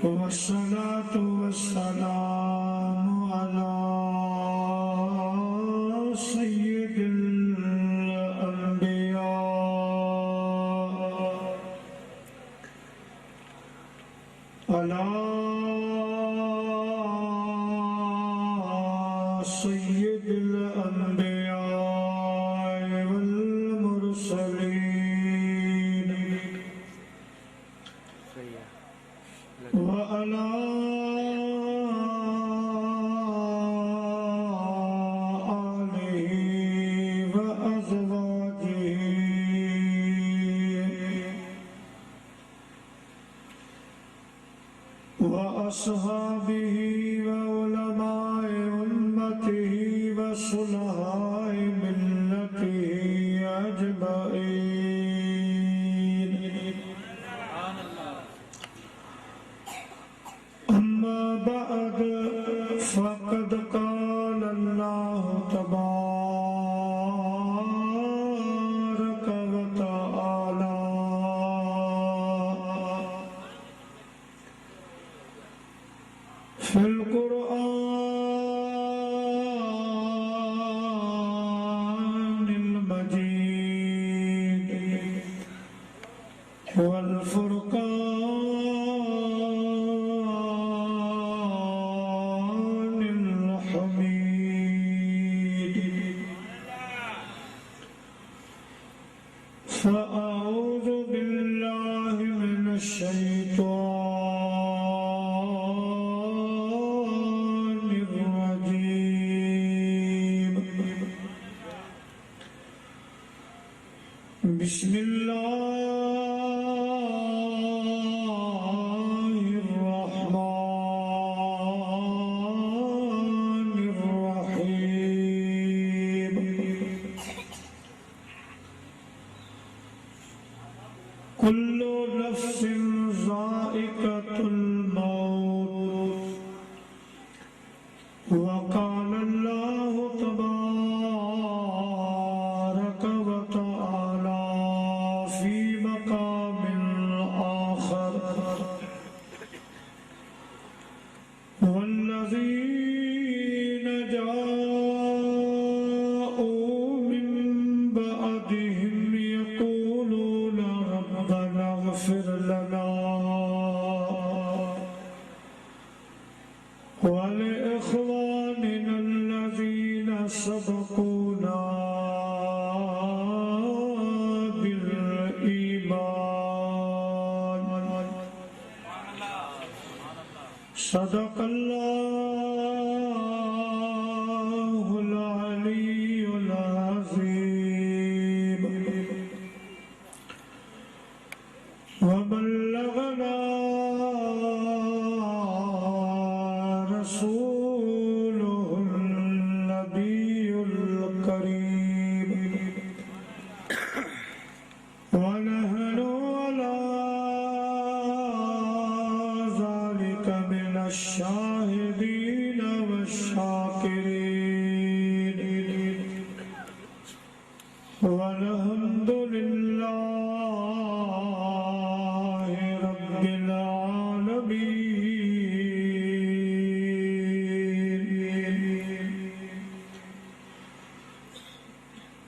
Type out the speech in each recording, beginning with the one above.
वस्सलातु वस्सलामु अला सय्यिदिल अंबिया अला सय्यिदिल अंबिया वल मुरसलीन व अला वअस्हाबिही व उलमाए उम्मतिही व सुलहाए मिल्लतिही अजमईन। अम्मा बअद फ़क़द क़ाल अल्लाहु तबारक व तआला फिल कुरआनिल मजीद वल फुरक़ानिल हमीद। फ़अऊज़ु बिल्लाहि मिनश शैतानिर रजीम। बिस्मिल्लाहिर रहमानिर रहीम। कुल्लु नफ्सिन ज़ाइक़तुल मौत व क़ाल अल्लाहु तबारक व तआला फ़ी मक़ामिल आख़र वल्लज़ीन जाऊ मिन बअदिहिम यक़ूलून रब्बना इग़फ़िर लना व लिइख़वानिना अल्लज़ीना सबक़ूना बिल ईमान। सदक़ल्लाहुल अलीयुल अज़ीम व बल्लगना रसूलुहुल नबियुल करीम व नहनु अला ज़ालिका मिनश शाहिदीन वश्शाकिरीन वल्हम्दुलिल्लाहि रब्बिल आलमीन।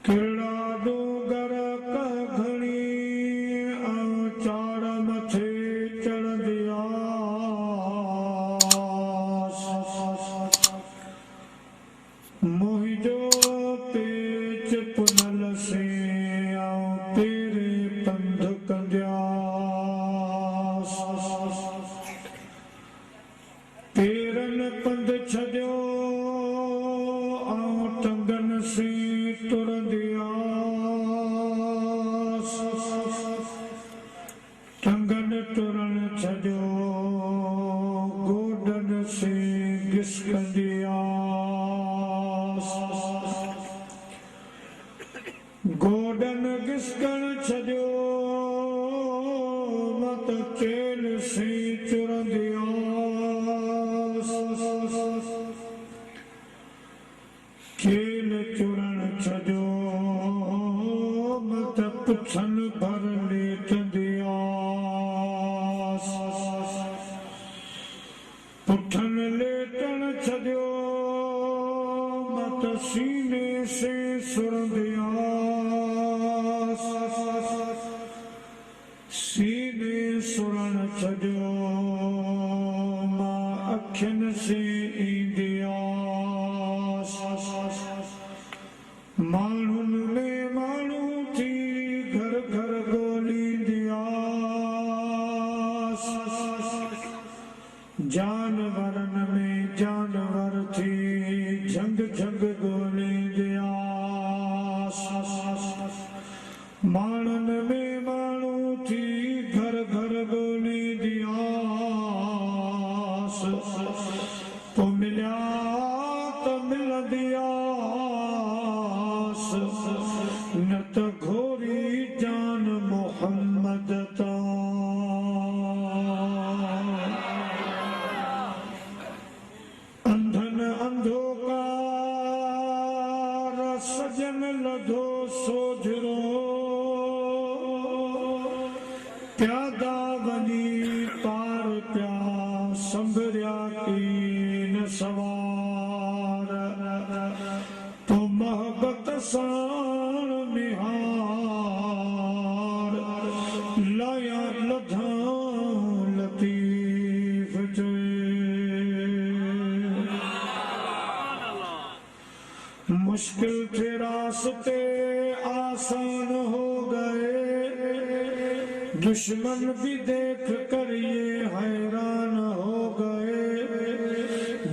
किरड़ा डूंगर कह घणी चाड़ मथे चढ़ंदिया मुहिंजो पेच पुनल से तेरे पंध कंदियास पेरन पंध छॾियो टंगन से तुरंदियास टंगन तुरण छॾियो गोडन से घिसकंदियास गोडन घिसकण छॾियो मत चेल से चुरंदियास पुछन भर लेट दियास पुठन लेटन छॾियो मत सीने से सुरंदियास सीने सुरण छॾियो मां अखियुनि से ईंदियास माण्हुनि में माण्हू थी घर घर ॻोल्हींदियास जानवरनि में जानवर थी झंग झंग ॻोल्हींदियास माण्हुनि में माण्हू थी घर घर ॻोल्हींदियास पोइ मिलिया त मिलंदियास न त घोरी जान मोहम्मद तां अंधन अंधोकार सजन लधो सोझरो प्यादा वञी पार पिया संभरिया कीन सवार तो मोहब्बत साण निहार लाया लधा लतीफ मुश्किल थे रास्ते आसान हो गए दुश्मन भी देख कर ये हैरान हो गए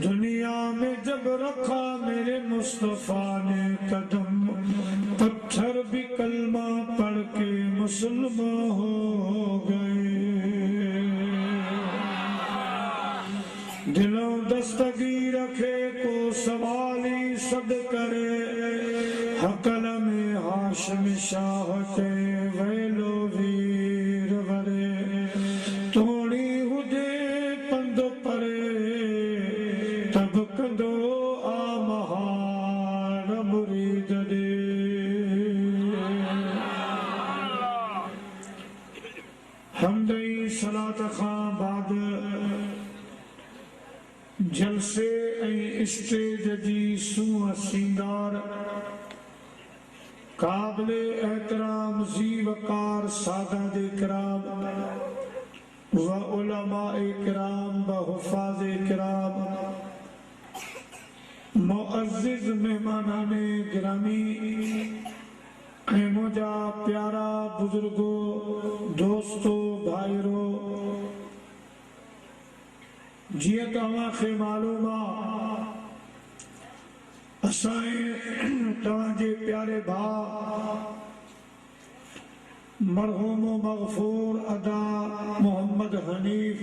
दुनिया में जब रखा मेरे मुस्तफा ने कदम पत्थर भी कलमा पढ़ के मुसलमान हो गए दिलों दस्तगी रखे को सवाली सद करे हकल में हाशम शाह के वेलो वीर वरे तोड़ी हुजे पंध परे तब कंदो आ महार मुरीद दे हमदई सलात खां बाद जलसे ऐं स्टेज जी सूह सींगार काबिले एहतराम ज़ीवकार सादात किराम व उलमाए किराम व हुफ़ाज़े किराम मुअज़्ज़िज़ मेहमानाने गिरामी ऐं मुंहिंजा प्यारा बुजुर्गो दोस्तो भाइरो जीअं तव्हांखे मालूम आहे असांजे तव्हांजे प्यारे भाउ मरहूम मग़फ़ूर अदा मोहम्मद हनीफ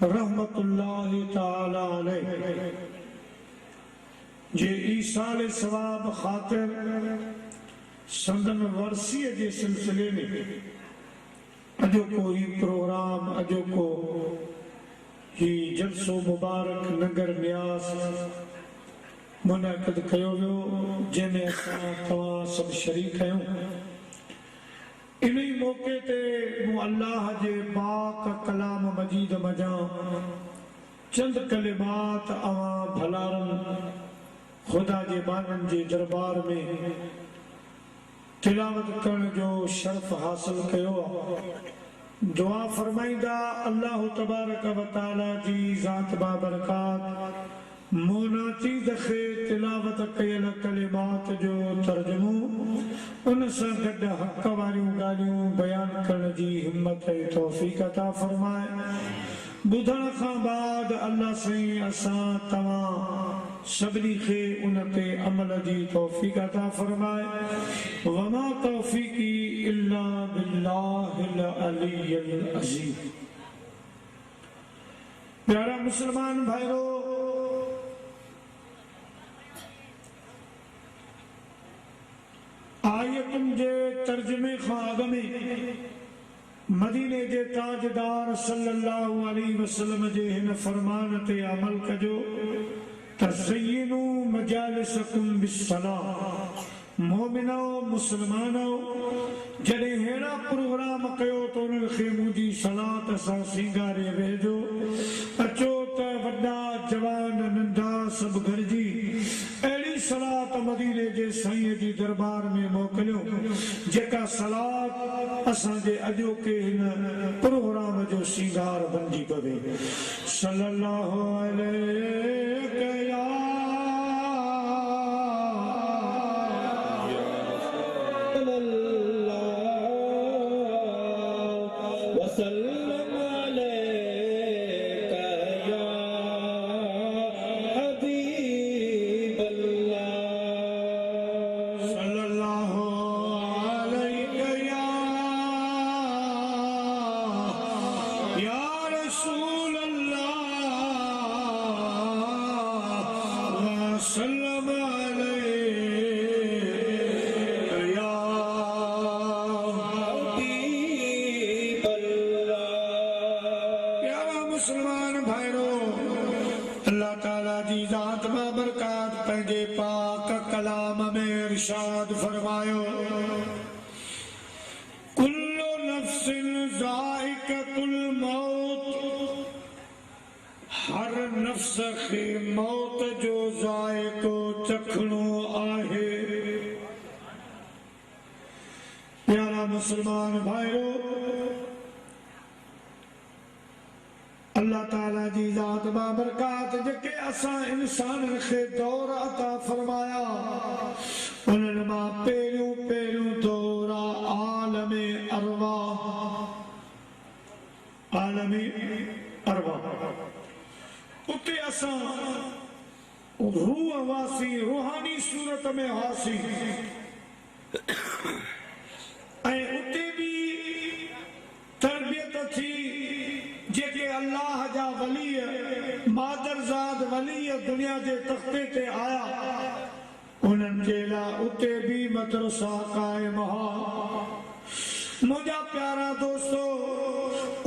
रहमतुल्लाहि ताला अलैह जे ईसाल सवाब ख़ातिर संदन वर्सीअ जे सिलसिले में अॼोको ही प्रोग्राम अॼोको ही जलसो मुबारक नगर न्यास मुनक़िद कयो वियो जंहिंमें असां तव्हां सभु शरीक आहियूं इन ई मौक़े ते मूं अल्लाह जे पाक कलाम मजीद मजां चंद कलिमात अवां भलारनि खुदा जे बाननि जे दरबार में तिलावत करण जो शर्फ हासिल कयो दुआ फरमाईंदा अल्लाह तबारक व तआला जी ज़ात बाबरकात मोनाती दखे तिलावत कयल कलिमात जो तर्जुमो उन सां गॾु हक़ वारियूं ॻाल्हियूं बयान करण जी हिम्मत ऐं तौफ़ीक़ अता फरमाए ॿुधण खां बाद अल्लाह साईं असां तव्हां सभिनी खे उन ते अमल जी तौफ़ीक़ अता फरमाए वमा तौफ़ीक़ी इल्ला बिल्लाहिल अलिय्यिल अज़ीम। प्यारा मुसलमान भाइरो आयतुनि जे तर्जुमे खां अॻु में मदीने जे ताजदार सल्लल्लाहु अलैहि वसल्लम जे हिन फरमान ते अमल कजो तज़य्यिनू मजालिसकुम बिस्सलाह मोमिनो मुसलमानो जॾहिं हेड़ा प्रोग्राम कयो तो उन्हनि खे मुंहिंजी सलात सां सिंगारे वेझो अचो त वॾा जवान नंढा सभु गॾिजी अहिड़ी सलात मदीने जे साईं जी दरबार में मोकिलियो जेका सलात असांजे अॼोके हिन प्रोग्राम जो सिंगार बणिजी पवे सल्लल्लाहु अलैहि या मौत जो ज़ाइक़ो चखणो आहे प्यारा मुसलमान भाइयो अल्लाह ताला जी ज़ात बाबरकात जेके असां इंसान खे दौर अता फरमाया उन्हनि मां पहिरियों दौर आलमे अरवा उते असां रूह वासी रूहानी सूरत में हासी ऐं उते भी तरबियत थी जेके अल्लाह जा वली मादरजाद वली दुनिया जे तख्ते ते आया उन्हनि जे लाइ उते भी मदरसा कायम हा मुंहिंजा प्यारा दोस्तो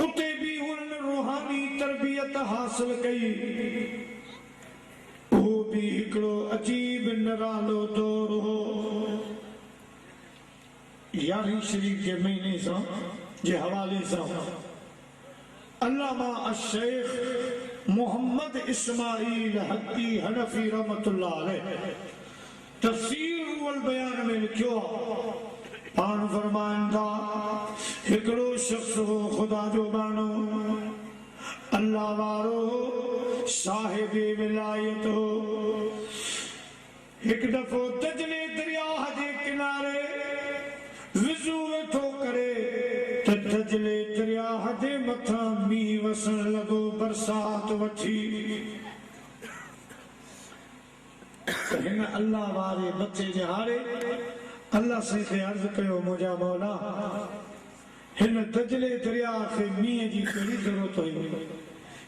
उते भी उन्हनि रूहानी तरबियत हासिल कई वो भी हिकिड़ो अजीब निरालो दौर हो 11 शरीफ के महीने सां जे हवाले सां अल्लामा अश-शेख मोहम्मद इस्माइल हक़ी हनफी रहमतुल्लाह अलैह तफसीर वल बयान में लिखियो पान फरमाइंदा हिकिड़ो शख्स हो खुदा जो बानो अल्लाह वारो साहिब विलायत हो एक दफो दजले दरिया जे किनारे विज़ू वेठो करे त दजले दरिया जे मथा मींहुं वसण लॻो बरसात वठी हिन अल्लाह वारे बच्चे जे हारे अल्लाह से खे अर्ज़ कयो मुंहिंजा मौला हिन दजले दरिया खे मींहं जी कहिड़ी ज़रूरत हुई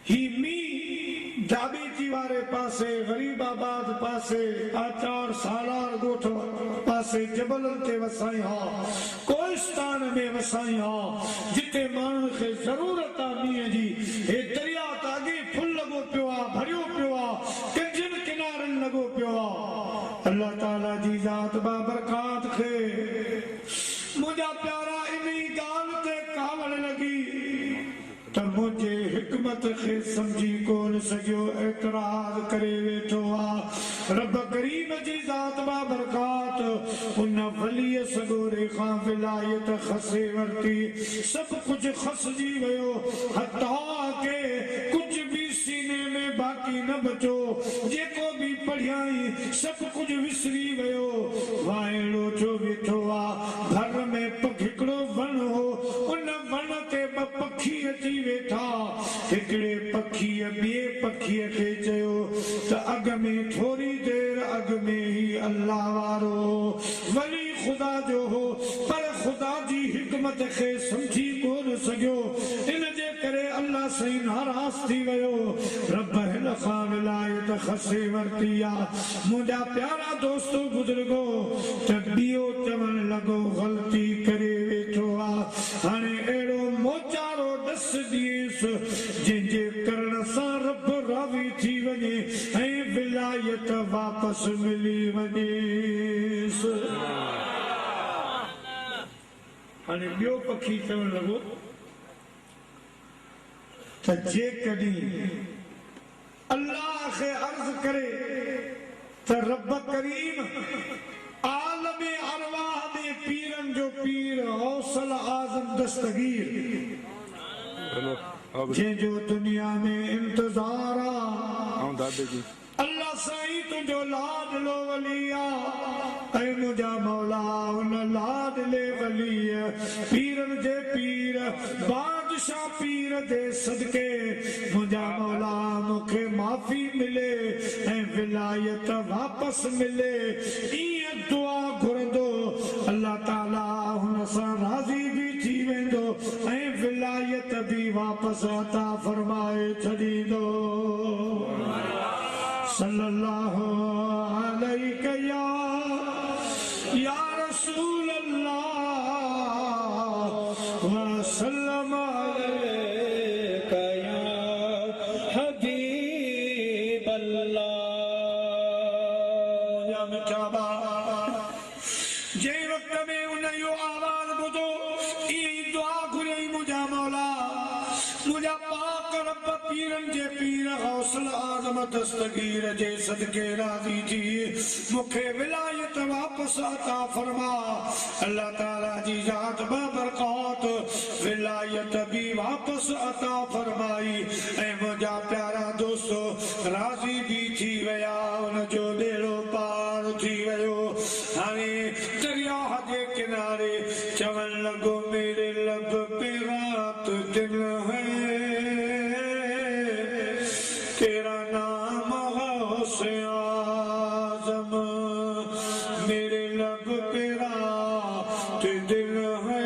ही मींहुं दाबेची वारे पासे गरीबाबाद पासे आचार सालार गोठ पासे जबलन ते वसाई हा कोहिस्तान में वसाई हा जिते माण्हुनि खे ज़रूरत आहे मींहं जी हे दरिया त अॻे फुल लॻो पियो आहे भरियो पियो आहे कंजनि किनारनि लॻो पियो आहे अल्लाह ताला जी ज़ात बाबरकात खे मुंहिंजा प्यारा इन ॻाल्हि ते कावड़ लॻी त मुंहिंजे हिकमत खे समझी कोन सघियो एतराज़ करे वेठो आहे रब करीम जी ज़ात बाबरकात उन वलीअ सगोरे खां विलायत खसे वरिती सभु कुझु खसजी वियो हथा के कुझु भी सीने में बाक़ी न बचो जेको भी पढ़ियाई सभु कुझु विसरी वियो वाइड़ो जो वेठो आहे घर में हिकिड़ो वण हो उन वण ते ॿ पखी अची वेठा हिकिड़े पखीअ ॿिए पखीअ खे चयो त अॻ में थोरी देर अॻ में ही अल्लाह वारो वली खुदा जो हो पर खुदा जी हिकमत खे समझी कोन सघियो इन जे करे अल्लाह साईं नाराज़ थी वियो रब हिन खां विलायत खसे वरिती आहे मुंहिंजा प्यारा दोस्तो बुज़ुर्गो त ॿियो चवण लॻो ग़लती करे वेठो आहे हाणे अहिड़ो मोचारो ॾस ॾिएसि जंहिंजे करण सां रब राज़ी थी वञे ऐं विलायत विलायत वापस मिली वनेस। हाणे ॿियो पखी चवण लॻो त जेकॾहिं अल्लाह खे अर्ज़ करे त रब करीम आलम अरवाह में पीरन जो पीर गौसल आज़म दस्तगीर जंहिंजो दुनिया में इंतज़ार आ अल्लाह साईं तुंहिंजो लाडलो वली आ ऐं मुंहिंजा मौला उन लाडले वली पीरन जे पीर बादशाह पीर जे सदके मुंहिंजा मौला मूंखे माफ़ी मिले ऐं विलायत वापस मिले ईअं दुआ घुरंदो अल्लाह ताला हुन सां राज़ी भी थी वेंदो ऐं विलायत भी वापस अता फरमाए छॾींदो। सल्लल्लाहु अलैहि या रसूल अल्लाह वसल्लम अलैका या हबीब अल्लाह। या मिठाबा जे वक्त में उन यो आवाज ॿुधो ई दुआ घुरई मुंहिंजा मौला मुंहिंजा पाक रब पीरन जे पीर गौसल आज़म दस्तगीर जे सदके राज़ी थी मूंखे विलायत वापस अता फरमा। अल्लाह ताला जी ज़ात बाबरकात विलायत भी वापस अता फरमाई ऐं मुंहिंजा प्यारा दोस्तो राज़ी भी थी विया उन जो बेड़ो पार थी वियो। हाणे दरिया जे किनारे चवण लॻो मेरे लब पे रात दिन है तेरा नाम गौसे आज़म मेरे लब पे रात दिन है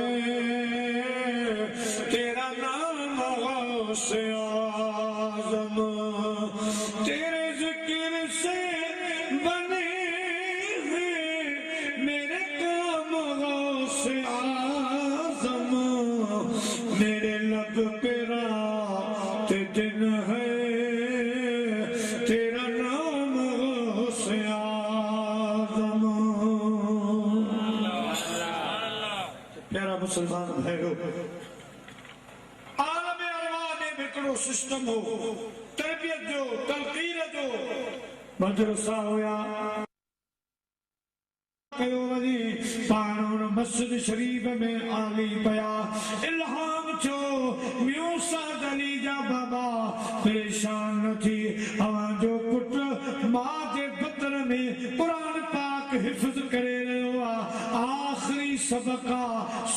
तेरा नाम गौसे आज़म तेरे जिक्र से बने हैं मेरे काम गौसे आज़म मेरे लब पे रात दिन है तेरा नाम गौसे आज़म। प्यारा मुसलमान भाइयों आलम अरवाह में हिकिड़ो सिस्टम हो तरबियत जो तलक़ीर जो मदरसा हुया कयो वञे पाण हुन मस्जिद शरीफ में आली पिया इल्हाम छो मूसा अली जा बाबा परेशान न थी अवां जो पुट मां जे बतन में कुरान पाक हिफ़्ज़ करे रहियो आहे आख़िरी सबक़ा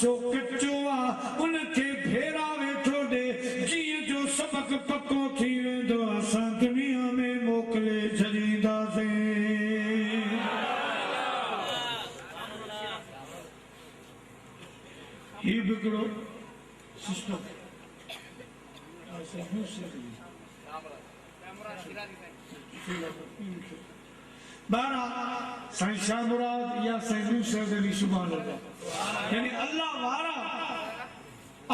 सो कचो आहे उनखे भेरा वेठो ॾे जीअं जो सबक़ पको थी वेंदो असां दुनिया में मोकिले छॾींदासीं। ही बिगड़ो सिस्टम बारा साईं शाह मुराद या साईं मूसा अली सुभान अल्लाह यानी अल्लाह वारा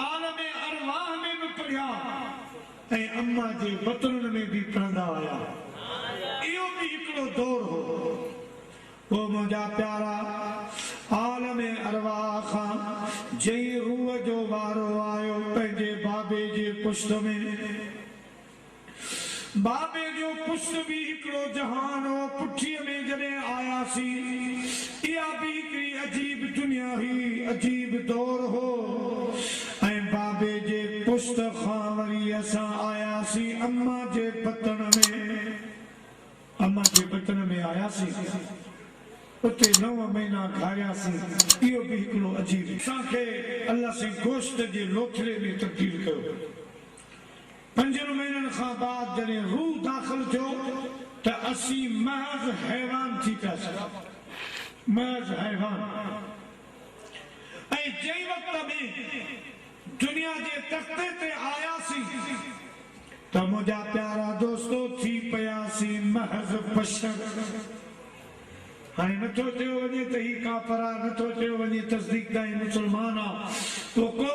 आलम अरवाह में भी पढ़िया ऐं अम्मा जे बतन में भी पढ़ंदा हुया। इहो भी हिकिड़ो दौर हो वो मुंहिंजा प्यारा आलम अरवाह खां जई रूह जो वारो आयो पंहिंजे बाबे जे पुष्ट में बाबे जो पुष्ट भी हिकिड़ो जहान हो पुठीअ में जॾहिं आयासीं इहा भी हिकिड़ी अजीब दुनिया हुई अजीब दौर हो ऐं बाबे जे पुष्ट खां वरी असां आयासीं अम्मा जे बतन में आयासीं उते 9 महीना घारियासीं। इहो भी हिकिड़ो अजीब असांखे अल्लाह से गोश्त जे लोथड़े में तब्दील कयो। 5 महीननि खां बाद जॾहिं रूह दाख़िल थियो त असीं महज़ हैवान थी पियासीं महज़ हैवान ऐं जंहिं वक़्त में दुनिया जे तख़्ते ते आयासीं त मुंहिंजा प्यारा दोस्तो थी पियासीं महज़ बशर। हाणे नथो चयो वञे त ही काफ़िर आहे नथो चयो वञे तस्दीक़दाई मुसलमान आहे तो को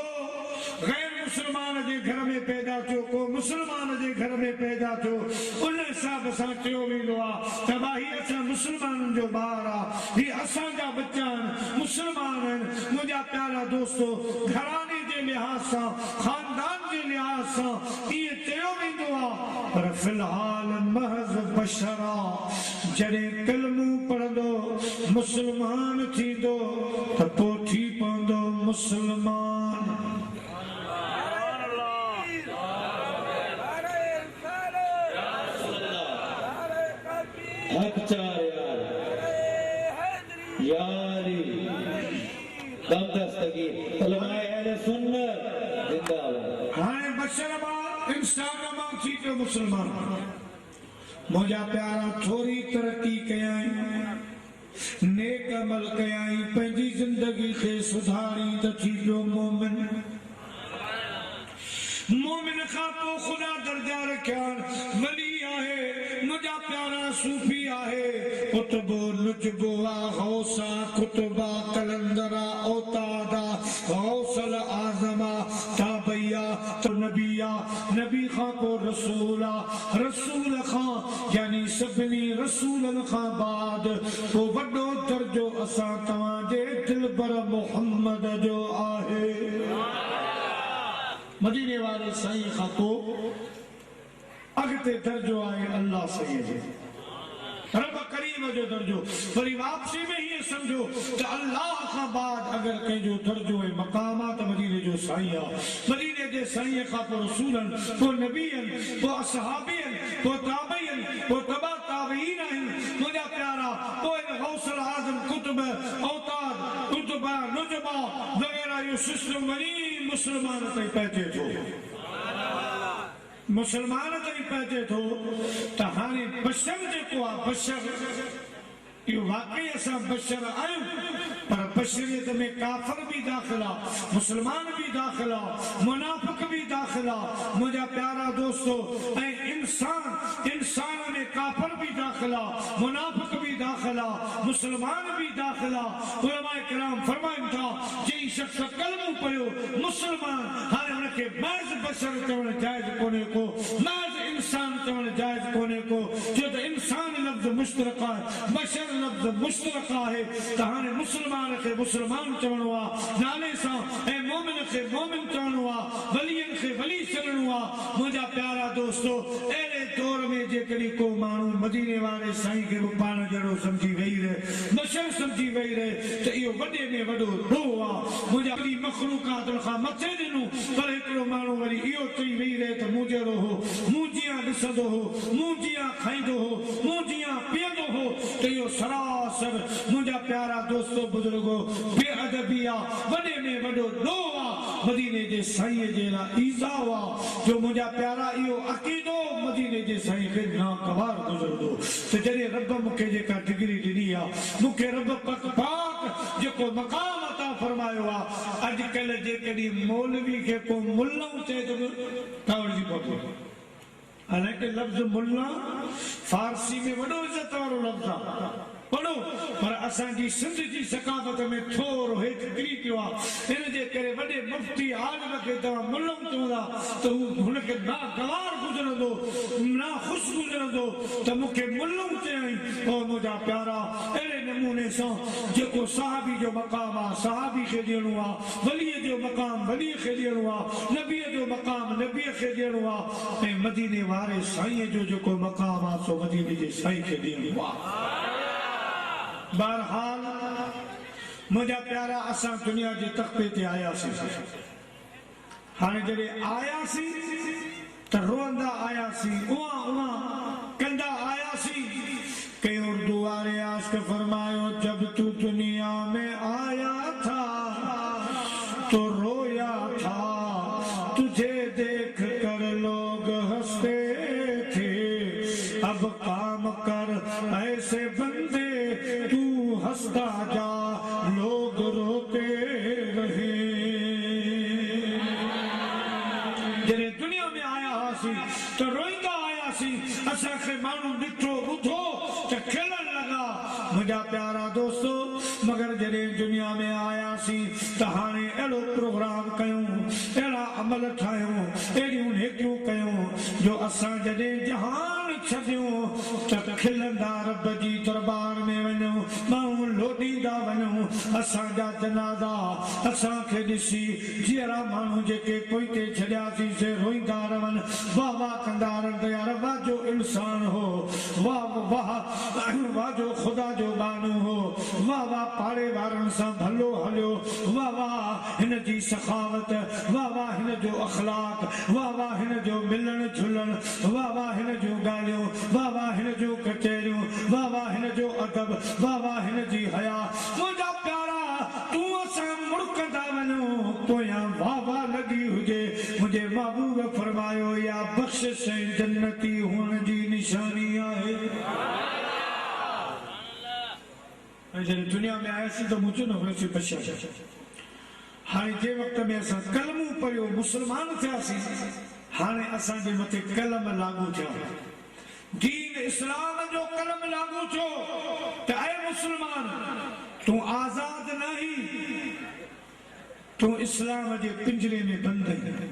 गैर मुसलमान जे घर में पैदा थियो को मुसलमान जे घर में पैदा थियो उन हिसाब सां चयो वेंदो आहे त भाई असां मुसलमाननि जो ॿार आहे ही असांजा बच्चा आहिनि मुसलमान आहिनि मुंहिंजा प्यारा दोस्तो घराने जे लिहाज़ सां खानदान जे लिहाज़ सां इहे चयो वेंदो आहे पर फिलहाल महज़ बशर आहे जॾहिं कलमो पढ़ंदो मुसलमान थींदो त पोइ थी पवंदो मुसलमान यारी कम दस्तगी उलमाए अहले सुन्नत जिंदाबाद हाणे बशरमा इंसान मां थी पियो मुसलमान मुंहिंजा प्यारा थोरी तरक़ी कयाई नेक अमल कयाई पंहिंजी जिंदगी खे सुधारी त थी पियो मोमिन मोमिन खां पोइ ख़ुदा दर्जा रखिया वली आहे मुंहिंजा प्यारा सूफ़ी आहे कुतुबो नुजबो गौसा कुतुबा कलंदरा औतादा गौसल आज़मा ताबैया तो नबिया नबी खां पोइ रसूला रसूल खां यानी सभिनी रसूलन खां बाद पोइ वॾो दर्जो असां तव्हांजे दिलबर मोहम्मद जो आहे मदीने वाले साईं खां पोइ अॻिते दर्जो आहे अल्लाह सईद रब करीम जो दर्जो वरी वापसी में ही समझो त अल्लाह खां बाद अगर कंहिंजो दर्जो ऐं मक़ाम आहे त मदीने जो साईं आहे मदीने जे साईं खां पोइ रसूलन पोइ नबीअन पोइ असहाबीअन पोइ ताबईअन पोइ तबा ताबईन आहिनि मुंहिंजा प्यारा पोइ गौसल आज़म कुतुब औताद कुतुबा नुजबा वग़ैरह इहो सिस्टम वरी मुसलमान ताईं पहुचे थो मुसलमान ताईं पहुचे थो त हाणे बशर जेको आहे बशर इहो वाकई असां बशर आहियूं पर बशरियत में काफ़िर भी दाख़िल आहे मुसलमान भी दाख़िल आहे मुनाफ़िक़ भी दाख़िल आहे मुंहिंजा प्यारा दोस्तो ऐं इंसान में काफ़िर भी दाख़िल आहे मुनाफ़िक़ भी दाख़िल आहे मुसलमान भी दाख़िल आहे उलमाए किराम फरमाइनि था जंहिं शख़्स कलमो पढ़ियो मुसलमान हाणे हुनखे महज़ बशर चवण जाइज़ कोन्हे को महज़ इंसान चवण जाइज़ कोन्हे को छो त इंसान लफ़्ज़ मुश्तरक आहे बशर लफ़्ज़ मुश्तरक आहे त हाणे मुसलमान खे मुसलमान चवणो आहे नाले सां ऐं मोमिन खे मोमिन चवणो आहे वलियनि खे वली चवणो आहे मुंहिंजा प्यारा दोस्तो अहिड़े दौर में जेकॾहिं को माण्हू मदीने वारे साईं खे बि पाण जहिड़ो सम्झी वेही रहे बशर सम्झी वेही रहे त इहो वॾे में वॾो ॾोह आहे मुंहिंजा वॾी मख़लूक़ातुनि खां मथे ॾिनो पर हिकिड़ो माण्हू वरी इहो चई वेही रहे त मूं जहिड़ो हो मूं जीअं ॾिसंदो हो मूं जीअं खाईंदो हो मूं जीअं पीअंदो हो त इहो सरासर मुंहिंजा प्यारा दोस्तो बुज़ुर्गो बेअदबी आहे वॾे में वॾो ॾोह आहे मदीने जे साईं जे लाइ ईज़ाउ आहे जो मुंहिंजा प्यारा इहो अक़ीदो मदीने जे साईं खे नागवार गुज़रंदो त जॾहिं रब मूंखे जेका डिग्री ॾिनी आहे मूंखे रब पक पाक जेको मक़ाम अता फरमायो आहे अॼुकल्ह जेकॾहिं मौलवी खे को मुल्लाऊं चए त कावड़जी पहुतो हालांकि लफ़्ज़ मुल्ला फारसी में वॾो इज़त वारो लफ़्ज़ आहे पढ़ो पर असांजी सिंध जी सकाफ़त में थोरो हेठि किरी पियो आहे इन जे करे वॾे मुफ़्ती आलिम खे तव्हां मुल्लाऊं चवंदा त हुनखे नागवार गुज़रंदो ना ख़ुशि गुज़रंदो त मूंखे मुल्लाऊं चयईं ओ मुंहिंजा प्यारा अहिड़े नमूने सां जेको सहाबी जो मक़ाम आहे सहाबी खे ॾियणो आहे वलीअ जो मक़ाम वलीअ खे ॾियणो आहे नबीअ जो मक़ाम नबीअ खे ॾियणो आहे ऐं मदीने वारे साईं जो जेको मक़ाम आहे सो मदीने जे साईं खे ॾियणो आहे बहरहाल मुंहिंजा प्यारा असां दुनिया जे तख़्ते ते आयासीं हाणे जॾहिं आयासीं त रोअंदा आयासीं उहा उहा कंदा आयासीं कई उर्दू वारे आशिक़ फरमायो जब तू दुनिया में आया था तो रोया था तुझे देख कर लोग हंसते थे अब काम कर ऐसे बंदे तू हंसता जा लोग रोते रहे जॾहिं दुनिया में आया हुआसीं त रोईंदा आयासीं असांखे माण्हू ॾिठो ॿुधो त खिलण लॻा मुंहिंजा प्यारा दोस्तो मगर जॾहिं दुनिया में आयासीं त हाणे अहिड़ो प्रोग्राम कयूं अहिड़ा अमल ठाहियूं अहिड़ियूं नेकियूं कयूं जो असां जॾहिं जहान छॾियूं त खिलंदा रब जी दरबार में वञूं माण्हू लोॾींदा वञूं असांजा जनाज़ा असांखे ॾिसी जहिड़ा माण्हू जेके कोई ते छॾियासीं से रोईंदा रहनि वाह वाह कंदा रहनि यार वाह जो इंसान हो वाह वाह वाह जो ख़ुदा जो बानू हो वाह वाह पाड़े वारनि सां भलो हलियो वाह वाह हिन जी सखावत वाह वाह हिन जो अखलाक वाह वाह हिन जो मिलण झुलण वाह वाह हिन जूं ॻाल्हियूं वाह वाह हिन जूं कचहरियूं वाह वाह हिन जो अदब वाह वाह हिन जी हया मुंहिंजा प्यारा तूं असां मुड़कंदा वञूं पोयां वाह वाह लॻी हुजे मुंहिंजे महबूब फरमायो या बख़्शिश जन्नती हुअण जी निशानी आहे जॾहिं दुनिया में आयासीं त मुंहिंजो न हुनजी बख़्शिश हाणे जे वक़्त में असां कलमूं पढ़ियो मुस्लमान थियासीं हाणे असांजे मथे कलम लागू थिया दीन इस्लाम जो कलम लागू थियो त ऐ मुस्लमान तूं आज़ाद नहीं तूं इस्लाम जे पिंजरे में बंद आहीं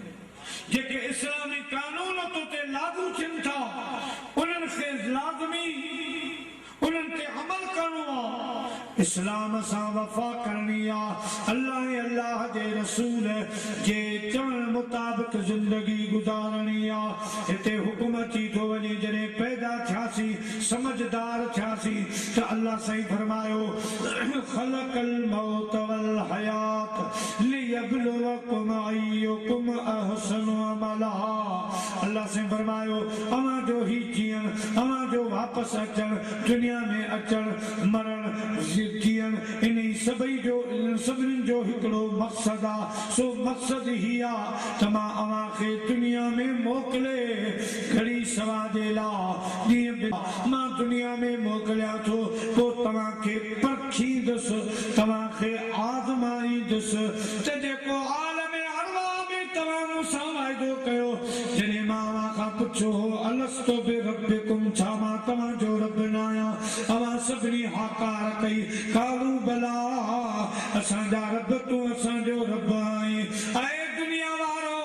जेके इस्लामी कानून तो ते लागू थियनि था उन्हनि खे लाज़मी उन्हनि ते अमल करणो आहे इस्लाम सां वफ़ा करणी आहे अल्लाह जे रसूल जे चवण मुताबिक़ ज़िंदगी गुज़ारणी आहे हिते हुकुम थी थो वञे जॾहिं पैदा थियासीं समझदार थियासीं त अल्लाह साईं फरमायो ख़लक़ल मौत वल हयात लियब्लुवकुम अय्युकुम अहसनु अमला अल्लाह साईं फरमायो अवां जो ही जीअण अवां जो वापसि अचण दुनिया में अचण मरण जीअण इन सभई जो सभिनी जो हिकिड़ो मक़सद आहे सो मक़सद ही आहे त मां अवां खे दुनिया में मोकिले घड़ी सवा जे लाइ ॾींहं मां दुनिया में मोकिलियां थो पोइ तव्हां खे परखींदुसि तव्हां खे आज़माईंदुसि त जेको आलम अरवाह में तव्हां मूंसां वाइदो कयो जॾहिं मां अवां खां पुछो हो अलस्तु बिरब्बिकुम छा मां तव्हां जो रब न आहियां अवां सभिनी हाकार कई कालू बला असांजा रब तूं असांजो रब आहीं ऐं दुनिया वारो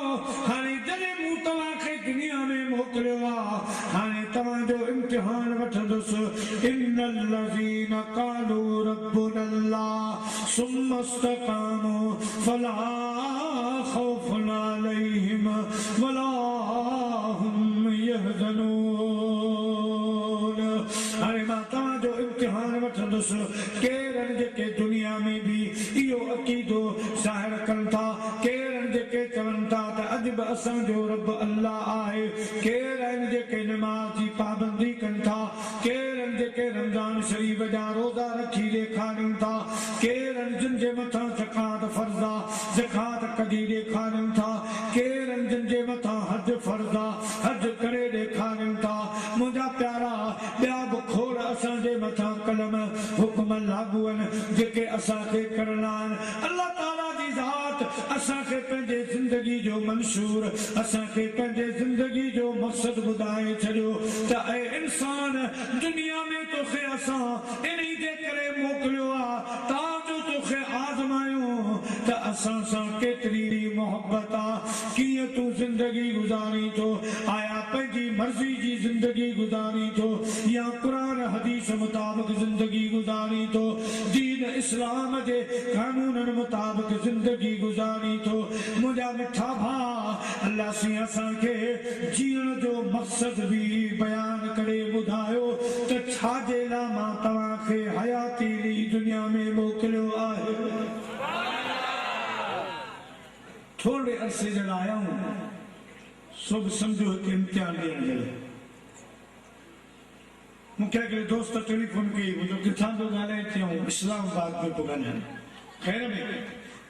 हाणे जॾहिं मूं तव्हां खे दुनिया में मोकिलियो आहे हाणे तव्हांजो इम्तिहान वठंदुसि इन्नल लज़ीना क़ालू रब्बुनल्लाह सुम्मा इस्तक़ामू फला ख़ौफ़ुन अलैहिम वला हुम यहज़नून हाणे मां तव्हांजो इम्तिहान वठंदुसि केरनि जेके दुनिया में भी इहो अक़ीदो ज़ाहिर कनि था केरनि जेके चवनि था त अॼु बि असांजो रब अल्लाह आहे केरनि जेके नमाज़ जी पाबंदी कनि था केरनि जेके रमज़ान शरीफ़ जा रोज़ा रखी ॾेखारनि था केरनि जिन जे मथां ज़कात फ़र्ज़ आहे ज़कात कढी ॾेखारनि था केरनि जिन जे मथां हज फ़र्ज़ आहे हज करे ॾेखारनि था मुंहिंजा प्यारा ॿिया बि खोड़ असांजे मथां कलम हुकुम लागू आहिनि जेके असांखे करणा आहिनि अल्लाह ताला जी ज़ात असांखे पंहिंजे ज़िंदगी जो मंशूर असांखे पंहिंजे ज़िंदगी जो मक़सद ॿुधाए छॾियो त ऐं इंसान दुनिया में तोखे असां इन जे करे मोकिलियो आहे ताजो तोखे आज़मायूं त असां सां केतिरी मोहबत आहे कीअं तूं ज़िंदगी गुज़ारी थो आया पंहिंजी मर्ज़ी जी ज़िंदगी गुज़ारी थो या क़ुरान हदीस मुताबिक़ ज़िंदगी गुज़ारी थो दीन इस्लाम जे कानूननि मुताबिक़ ज़िंदगी गुज़ारी थो मुंहिंजा मिठा भाउ अल्लाह साईं असांखे जीअण जो मक़सद बि बयान करे ॿुधायो त छाजे लाइ मां तव्हांखे हयाती दुनिया में मोकिलियो आहे थोरे अरसे जे लाइ आया हूं सभु सम्झो हिकु इम्तिहान ॾियण जे लाइ मूंखे हिकिड़े दोस्त टेलीफोन कई मुंहिंजो किथां थो ॻाल्हाए चयऊं इस्लामाबाद में थो ॻाल्हायां ख़ैर में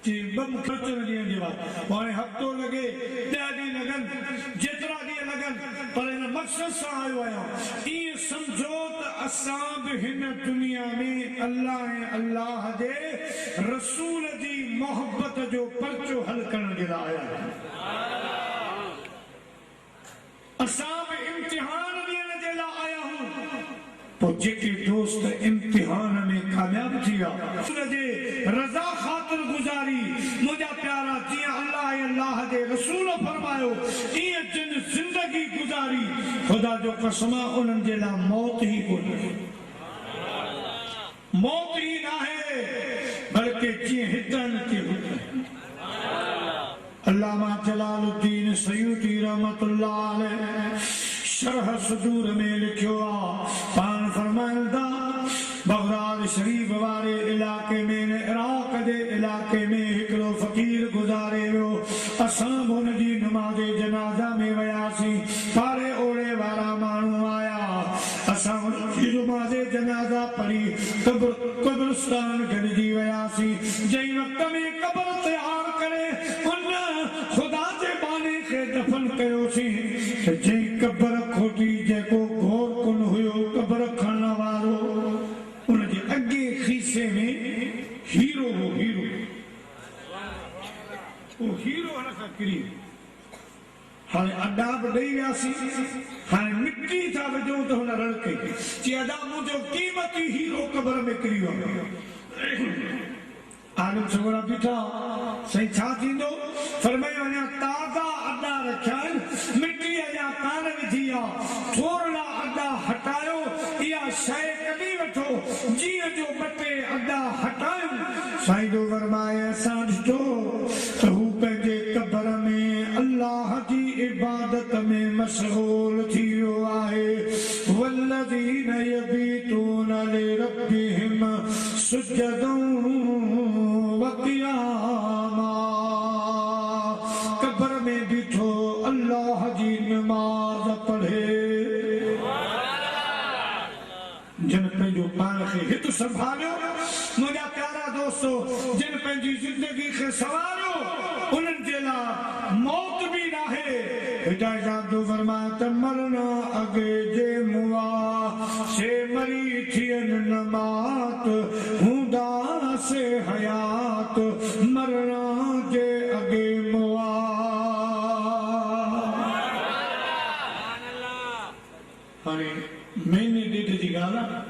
ॿ मूंखे ॾींहं जे बाद हाणे हफ़्तो लॻे ॿिया ॾींहं लॻनि जेतिरा ॾींहं लॻनि पर हिन मक़सद सां आयो आहियां ईअं सम्झो त असां बि हिन दुनिया में अल्लाह ऐं अल्लाह जे रसूल जी मोहबत जो पर्चो हल करण जे लाइ आया आहियूं असां बि इम्तिहान ॾियण जे लाइ आया आहियूं पोइ जेके दोस्त इम्तिहान में कामयाब थी विया रज़ा ख़ातिर गुज़ारी मुंहिंजा प्यारा जीअं अल्लाह अल्लाह के रसूल फरमायो ये जिन जिंदगी गुजारी खुदा जो कसमा उन्हनि जे लाइ मौत ही कोन्हे मौत ही ना है बल्कि जीअं हितनि ते अल्लामा जलालुद्दीन सयूती रहमतुल्लाह अलैह शरह सदूर में लिखियो पान फरमाइंदा बगदाद शरीफ वारे इलाके में इराक दे इलाके में हिकड़ो फकीर गुजारे वियो असां हुनजी नमाज़ जनाज़ा में वयासी पारे ओड़े वारा माण्हू आया असां हुनजी नमाज़ जनाज़ा पढ़ी कब्रिस्तान गॾिजी वयासी जंहिं वक़्त में कब्र तैयार करे उन खुदा जे बाने खे दफन कयोसीं जंहिं कब्र खोटी जेको घोर कुन हुयो कब्र खणण वारो उनजे अॻे खीसे में हीरो हो हीरो वो हीरो हुन खां किरी हाणे अॾा बि ॾेई वियासीं हाणे मिटी था विझूं त हुन रड़ कई चई अॾा मुंहिंजो क़ीमती हीरो कब्र में किरी वियो आलिम छोकरा बीठा सही छा थींदो फरमायो अञा ताज़ा अॾा रखिया आहिनि मिटी अञा कान विधी आहे थोरा अॾा हटायो इहा शइ कढी वठो जीअं जो ॿ टे अॾा हटायूं साईं जो फरमाए असां ॾिठो त हू पंहिंजे कब्र में अल्लाह जी इबादत में मशगूल थी वियो आहे वल्लज़ीन यबीतून लिरब्बिहिम सुजदन वक़ियामा कब्र में बीठो अल्लाह जी नमाज पढ़े जिन पंहिंजो पान खे हित संभालियो मुंहिंजा प्यारा दोस्तो जिन पंहिंजी ज़िंदगी खे संवारियो उन्हनि जे लाइ मौत बि नाहे हिदायत जो फरमाए त मरण अॻे जे मुआ से मरी थियनि नमात हूंदा से हयात मरण जे अॻे मुआ हाणे महीने ॾेढ जी ॻाल्हि आहे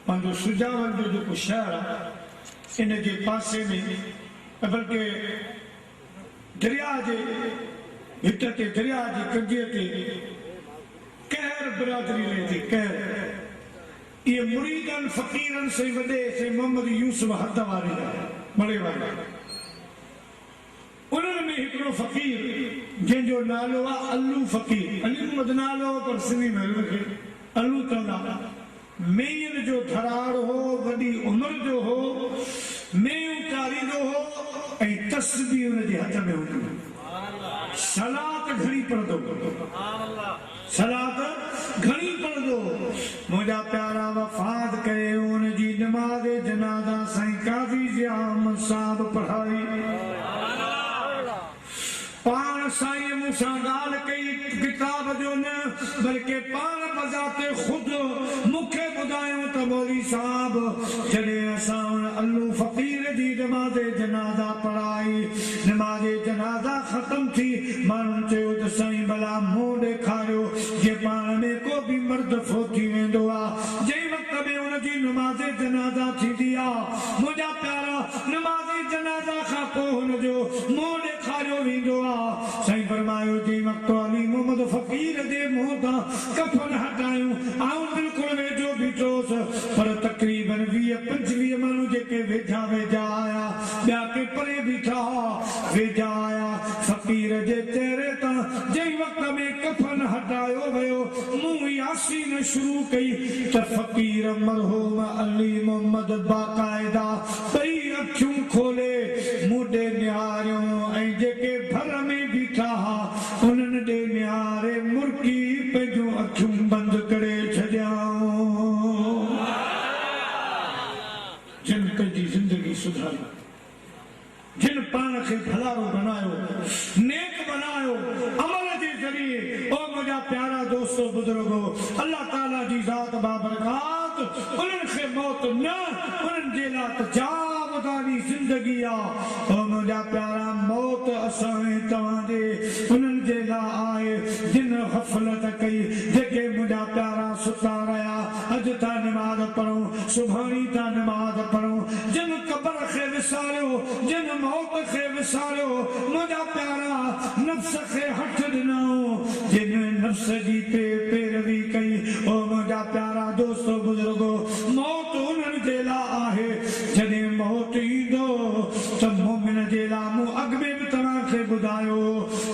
पंहिंजो सुजावल जो जेको शहर आहे इन जे पासे में बल्कि दरिया जे हित ते दरिया जी कंजीअ ते कहर बिरादरी रहती कहर ये मुरीदन फकीरन से वडे से मोहम्मद यूसुफ हद वाले बड़े वाले उन्हनि में हिकिड़ो फकीर जंहिंजो नालो आहे अल्लू फकीर अली मोहम्मद नालो पर सिंधी में रखे अल्लू चवंदा मेयन जो धराड़ हो वॾी उमिरि जो हो मेयूं चारींदो हो ऐं तस्बीह हुनजे हथ में हूंदी सलात घणी पढ़ंदो सलात घणी पढ़ंदो मुंहिंजा प्यारा वफ़ात करे हुनजी नमाज़ जनाज़ा साईं काज़ी ज़ियाम साहब पढ़ाई पाण साईं मूंसां ॻाल्हि कई किताब जो न बल्कि पाण बज़ाते ख़ुदि मूंखे ॿुधायो त मौलवी साहब जॾहिं असां अल्लू फ़कीर जी नमाज़ जनाज़ा पढ़ाई नमाज़ जनाज़ा ख़तम थी माण्हुनि चयो त साईं भला मुंहुं ॾेखारियो जे पाण में को बि मर्द फोती वेंदो आहे जंहिं वक़्त में हुनजी नमाज़ जनाज़ा थींदी आहे मुंहिंजा प्यारा नमाज़ जनाज़ा खां पोइ हुनजो मुंहुं ॾेखारियो वेंदो आहे साईं फरमायो जंहिं वक़्त अली मोहम्मद फ़कीर जे मुंहुं तां कफन हटायूं आऊं बिल्कुलु वेझो बीठोसि पर तक़रीबन 20-25 माण्हू जेके वेझा वेझा आया ॿिया के परे बीठा वेझा आया फ़कीर जे चेहरे तां जंहिं वक़्त में कफन हटायो वियो मुंहुं यासीन शुरू कई त फ़कीर मरहूम अली मोहम्मद बाक़ाइदा ॿई अखियूं खोले मूं ॾे निहारियूं ऐं जेके भर में बीठा हा उन्हनि ॾे निहारे मुर्की पंहिंजूं अखियूं बंदि करे छॾियाऊं जिन पंहिंजी ज़िंदगी सुधारी जिन पाण खे भलारो बनायो नेक बनायो अमल जे ज़रिए ओ मुंहिंजा प्यारा दोस्तो बुजुर्गो अल्लाह ताला जी ज़ात बाबरकात उन्हनि खे मौत न उन्हनि जे लाइ त जाम वारी जिंदगी आ ओ मुझा प्यारा मौत असां तवांजे उन्हनि जे लाइ आहे जिन गफ़लत कई जेके मुझा प्यारा सुता रहा अॼु था नमाज़ पढ़ूं सुभाणी था नमाज़ पढ़ूं जिन कब्र खे विसारियो जिन मौत खे विसारियो मुझा प्यारा नफ्स खे हथ ॾिनऊं जिन नफ्स जी पैरवी कई ओ मुझा प्यारा दोस्तो बुजुर्गो मौत उन्हनि जे लाइ आहे जॾहिं मौत ईंदो त मोमिन जे लाइ मूं अॻ में बि तव्हांखे ॿुधायो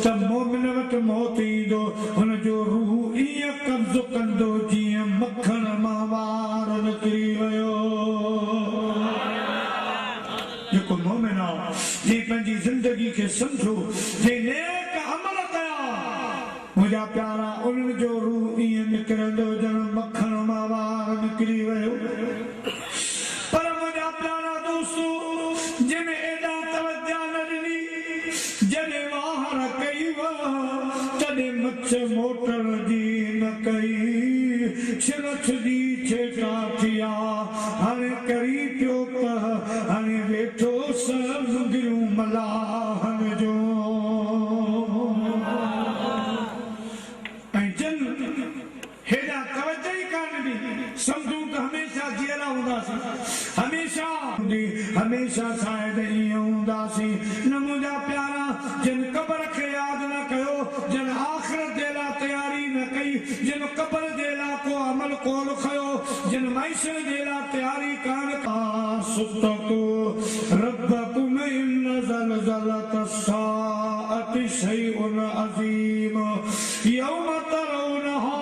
त मोमिन वटि मौत ईंदो हुनजो रूह ईअं कब्ज़ कंदो जीअं मखण मां वार निकिरी वियो जेको मोमिन आहे जे पंहिंजी ज़िंदगी खे सम्झो जे नेक अमल कया मुंहिंजा प्यारा उन्हनि जो रूह ईअं निकिरंदो ॼण मखण मां वार निकिरी वियो पर मुंहिंजा प्यारा दोस्तो जिन एॾा तवज्जा न ॾिनी जॾहिं वार कई तॾहिं मछ मोटर जी न कई छिरछ जी छेटा थिया हाणे करी पियो हाणे वेठो सभु मलाहन जो ऐं जन हेॾा तवज्जा ई कान ॾिनी सम्झूं त हमेशह जीअरा हूंदासीं हमेशह शायद ईअं हूंदासीं न मुंहिंजा प्यारा जिन क़ब्र खे यादि न कयो जिन आख़िरत जे लाइ तयारी न कई जिन क़ब्र जे लाइ को अमल कोन खयो जिन मैशर जे लाइ तयारी कान सुतको रब्बकुम इन ज़लज़लत अस्साअति शैउन अज़ीम यौम तरौनहा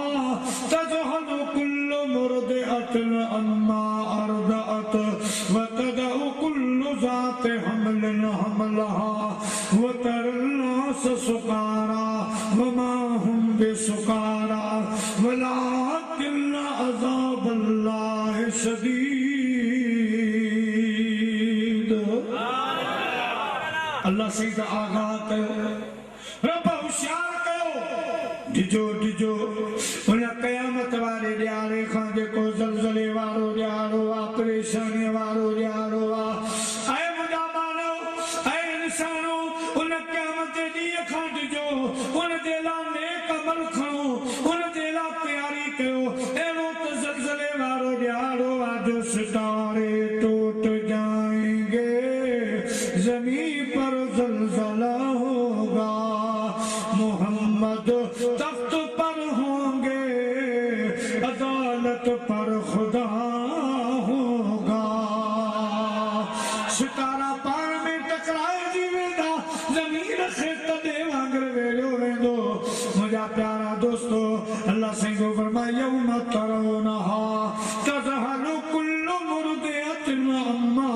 तज़हलु कुल्लु मुर्दिअतिन अम्मा अर्दअत वतदउ कुल्लु ज़ाति हमलिन हमलहा वतरन नास सुकारा वमा हुम बिसुकारा वलाकिन्न अज़ाबल्लाहि शदीद अल्लाह सही आगाह कयो रब होशियार कयो डिजो डिजो उन क़यामत वारे ॾियारे खां जेको ज़लज़ले वारो ॾियारो आहे परेशानी वारो ॾियारो आहे ऐं मुंहिंजा मानव ऐं इंसानो उन क़यामत जे ॾींहं खां डिजो उन जे लाइ नेक अमल खणो उन जे लाइ तयारी कयो अहिड़ो त ज़लज़ले वारो ॾियारो आहे जो सितारे टूट जाएंगे ज़मीन पर ज़लज़ला होगा मोहम्मद तख्त पर होंगे अदालत पर खुदा होगा सितारा पाण में टकराइजी वेंदा ज़मीन खे तॾे वांगुर वेलियो वेंदो मुंहिंजा प्यारा दोस्तो अल्लाह सिंहो फरमाए यौम तरौनहा तज़हलु कुल्लु मुर्दिअतिन अम्मा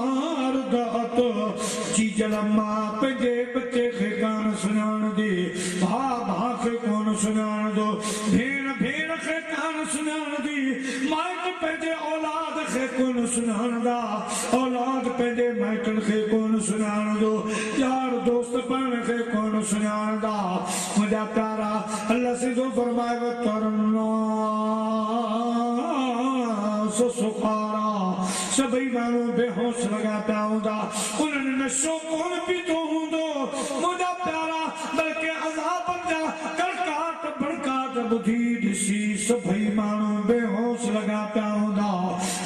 अर्दअत जी जलम्मा पंहिंजे बच्चे खे कान सुञाणंदी भाउ खे कोन सुञाणंदो भेण खे कान सुञाणंदी माइट पंहिंजे औलाद खे कोन सुञाणंदा औलाद पंहिंजे माइटनि खे कोन सुञाणंदो यार दोस्त पाण खे कोन सुञाणंदा मुंहिंजा प्यारा अल्लाह सिधो फरमाए सुकारा सभई माण्हू बेहोश लॻा पिया हूंदा उन्हनि नशो कोन पीतो हूंदो मुंहिंजा प्यारा बल्कि अज़ाबनि जा कड़काट भड़काट ॿुधी ॾिसी सभई माण्हू बेहोश लॻा पिया हूंदा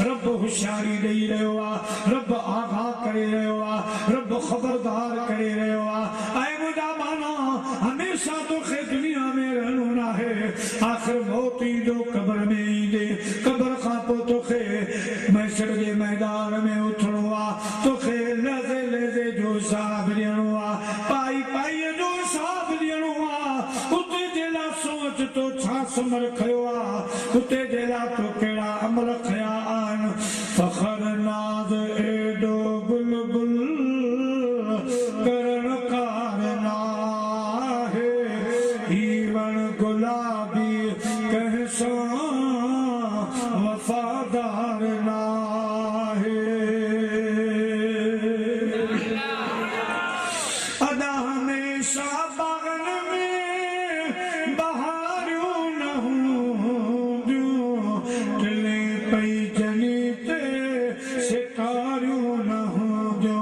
रब होशियारी ॾेई रहियो आहे रब आगाह करे रहियो आहे रब ख़बरदार करे रहियो आहे ऐं मुंहिंजा माना हमेशह तोखे दुनिया में रहणो न आहे आख़िर मौत ईंदो क़ब्र में ईंदे क़ब्र खां पोइ तोखे मैशर जे मैदान में उथणो आहे तोखे लज़े लज़े जो हिसाब ॾियणो आहे पाई पाईअ जो हिसाब ॾियणो आहे उते जे लाइ सोच तो छा समर खयो आहे उते जे लाइ तो कहिड़ा अमल खया आहिनि फ़ख़्र नाज़ एॾो बुलबुल करण कार नाहे ही वण गुलाबी कंहिं सां वफ़ादार नाहे अदा हमेशा बागन में बहारियूं न हूंदियूं टिले पई जनी ते सितारियूं न हूंदियूं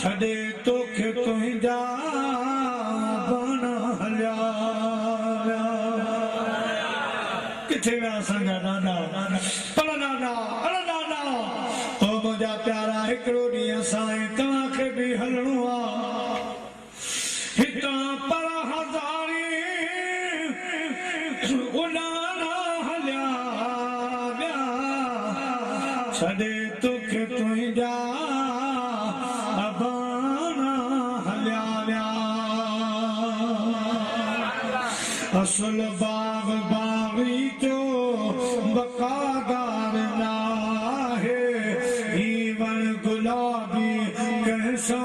छड़े तोखे तुंहिंजा बाना हलिया किथे विया असांजा नाना पर नाना अरे नाना ओ मुंहिंजा प्यारा हिकिड़ो ॾींहुं असां तव्हांखे बि हलणो आहे हितां पर हज़ारी उॾाना हलिया विया छॾे तोखे तुंहिंजा बाना हलिया विया असुल बाग बागी जो बकादार नाहे हीवन गुलाबी कैसा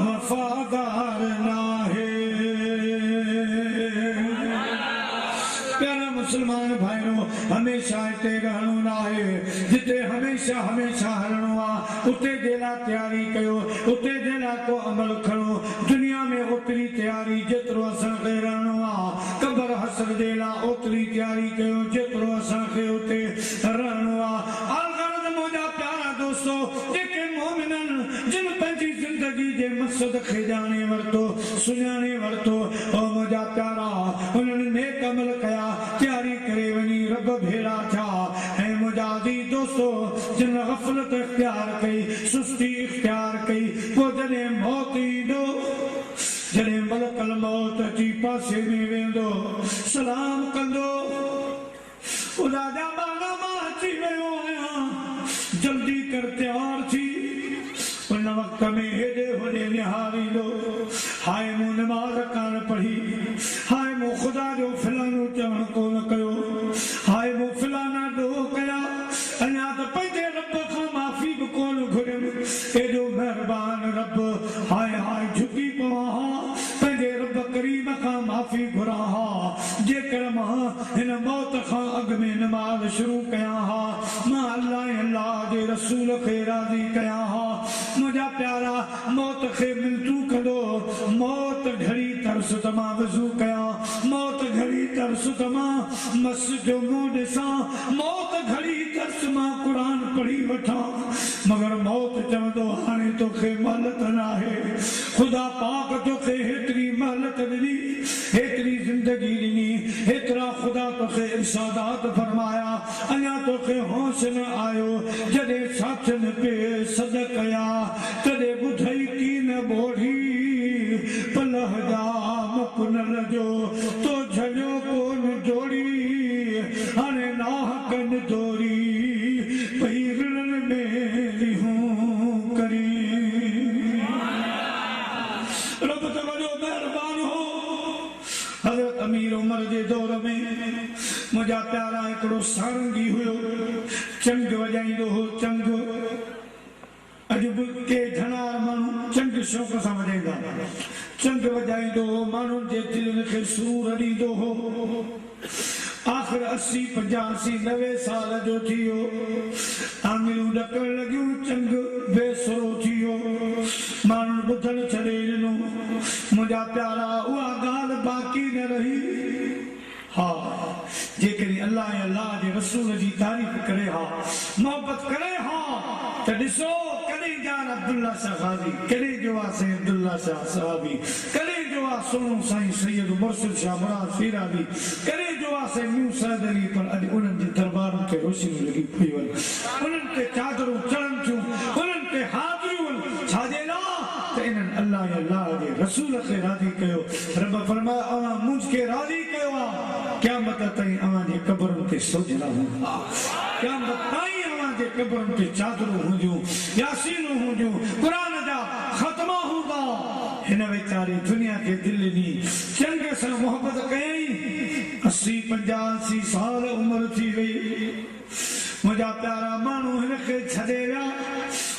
वफादार नाहे प्यारा मुसलमान भाइयों हमेशा हिते रहणो नाहे जिते हमेशा हमेशा हलणो आहे उते जे लाइ तयारी कयो उते जे लाइ को अमल खणो दुनिया में ओतिरी तयारी जेतिरो असांखे रहणो आहे कब्र हसर जे लाइ ओतिरी तयारी कयो जेतिरो असांखे उते रहणो आहे अलगर्द मुंहिंजा प्यारा दोस्तो जेके मोमिनन जिन पंहिंजी ज़िंदगी जे मक़सद खे ॼाणे वरितो सुञाणे वरितो ओ मुंहिंजा प्यारा उन्हनि नेक अमल कया तयारी करे वञी रब भेड़ा थिया ऐं मुंहिंजा अज़ीज़ दोस्तो जिन गफ़लत इख्तियार कई सुस्ती इख्तियार कई पोइ जॾहिं मौत ईंदो जॾहिं मलकल मौत अची पासे में वेंदो सलाम कंदो ख़ुदा जा बाग़ मां अची वियो आहियां जल्दी कर तयार थी उन वक्त में हेॾे होॾे निहारींदो हाय मूं नमाज़ कान पढ़ी हाय मूं ख़ुदा जो फलानो चवण कोन कयो हाय मूं फलाना ॾोह कया अञा त पंहिंजे रब खां माफ़ी बि कोन घुरियमि एॾो महिरबान रब हाय हाय झुकी पवां हा पंहिंजे रब करीम खां माफ़ी घुरां हा जेकर मां हिन मौत खां अॻु में नमाज़ शुरू कयां हा मां अल्लाह जे रसूल खे राज़ी कयां हा मुंहिंजा प्यारा मौत खे मिलतू कंदो मौत घड़ी तरस त मां वज़ू कयां मौत घड़ी तरस त मां मस्जिद जो मुंहुं ॾिसां मौत घड़ी तरस मां क़ुर पढ़ी वठां मगर मौत चवंदो हाणे तोखे महलत नाहे ख़ुदा पाक तोखे हेतिरी महलत ॾिनी हेतिरी ज़िंदगी ॾिनी हेतिरा ख़ुदा तोखे इरशादात फरमाया अञा तोखे होश न आयो जॾहिं साथियुनि पे सद कया तॾहिं ॿुधई कीन ॿोढ़ी पलह जा मुकुनल जो तो झलियो कोन जोड़ी हाणे नाहकनि दोरी पई रिणनि में लिहूं करी रब त वॾो महिरबान हो हज़रत अमीर उमर जे दौर में मुंहिंजा प्यारा हिकिड़ो सारंगी हुयो चंग वॼाईंदो हो चंग अॼु बि के घणा माण्हू चंग शौक़ सां वॼाईंदा चंग वॼाईंदो हो माण्हुनि जे दिलनि खे सूर ॾींदो हो आख़िर 80, 85, 90 साल जो थी वियो आङिरियूं ॾकण लॻियूं चंग बेसुरो थी वियो माण्हुनि ॿुधण छॾे ॾिनो मुंहिंजा प्यारा उहा ॻाल्हि बाक़ी न रही हा जेकॾहिं अल्लाह जे रसूल जी तारीफ़ करे हा मोहबत करे हा त ॾिसो कॾहिं जान अब्दुल्ला शाह ग़ाज़ी कॾहिं जो आहे साईं अब्दुल्ला शाह सहाबी कॾहिं जो आहे सोनो साईं सैयद मुर्शिद शाह मुराद सीराबी कॾहिं जो आहे साईं मूसा अली पर अॼु उन्हनि जे दरबारनि खे रोशनी लॻी पई वञे उन्हनि ते चादरूं चढ़नि थियूं उन्हनि ते हाज़िरियूं छाजे लाइ त इन्हनि अल्लाह जे रसूल खे राज़ी कयो रब फरमायो अवां मुंहिंजे राज़ी कयो आहे क़यामत ताईं अवां जे क़बरुनि ते सोजरा हूंदा क़यामत ताईं अवां जे क़बरुनि ते चादरूं हूंदियूं यासीनूं हूंदियूं क़ुर जा ख़त्मा हूंदा हिन वीचारे दुनिया खे दिलि ॾिनी चंग सां मोहबत कयई 80, 85 साल उमिरि थी वई मुंहिंजा प्यारा माण्हू हिन खे छॾे विया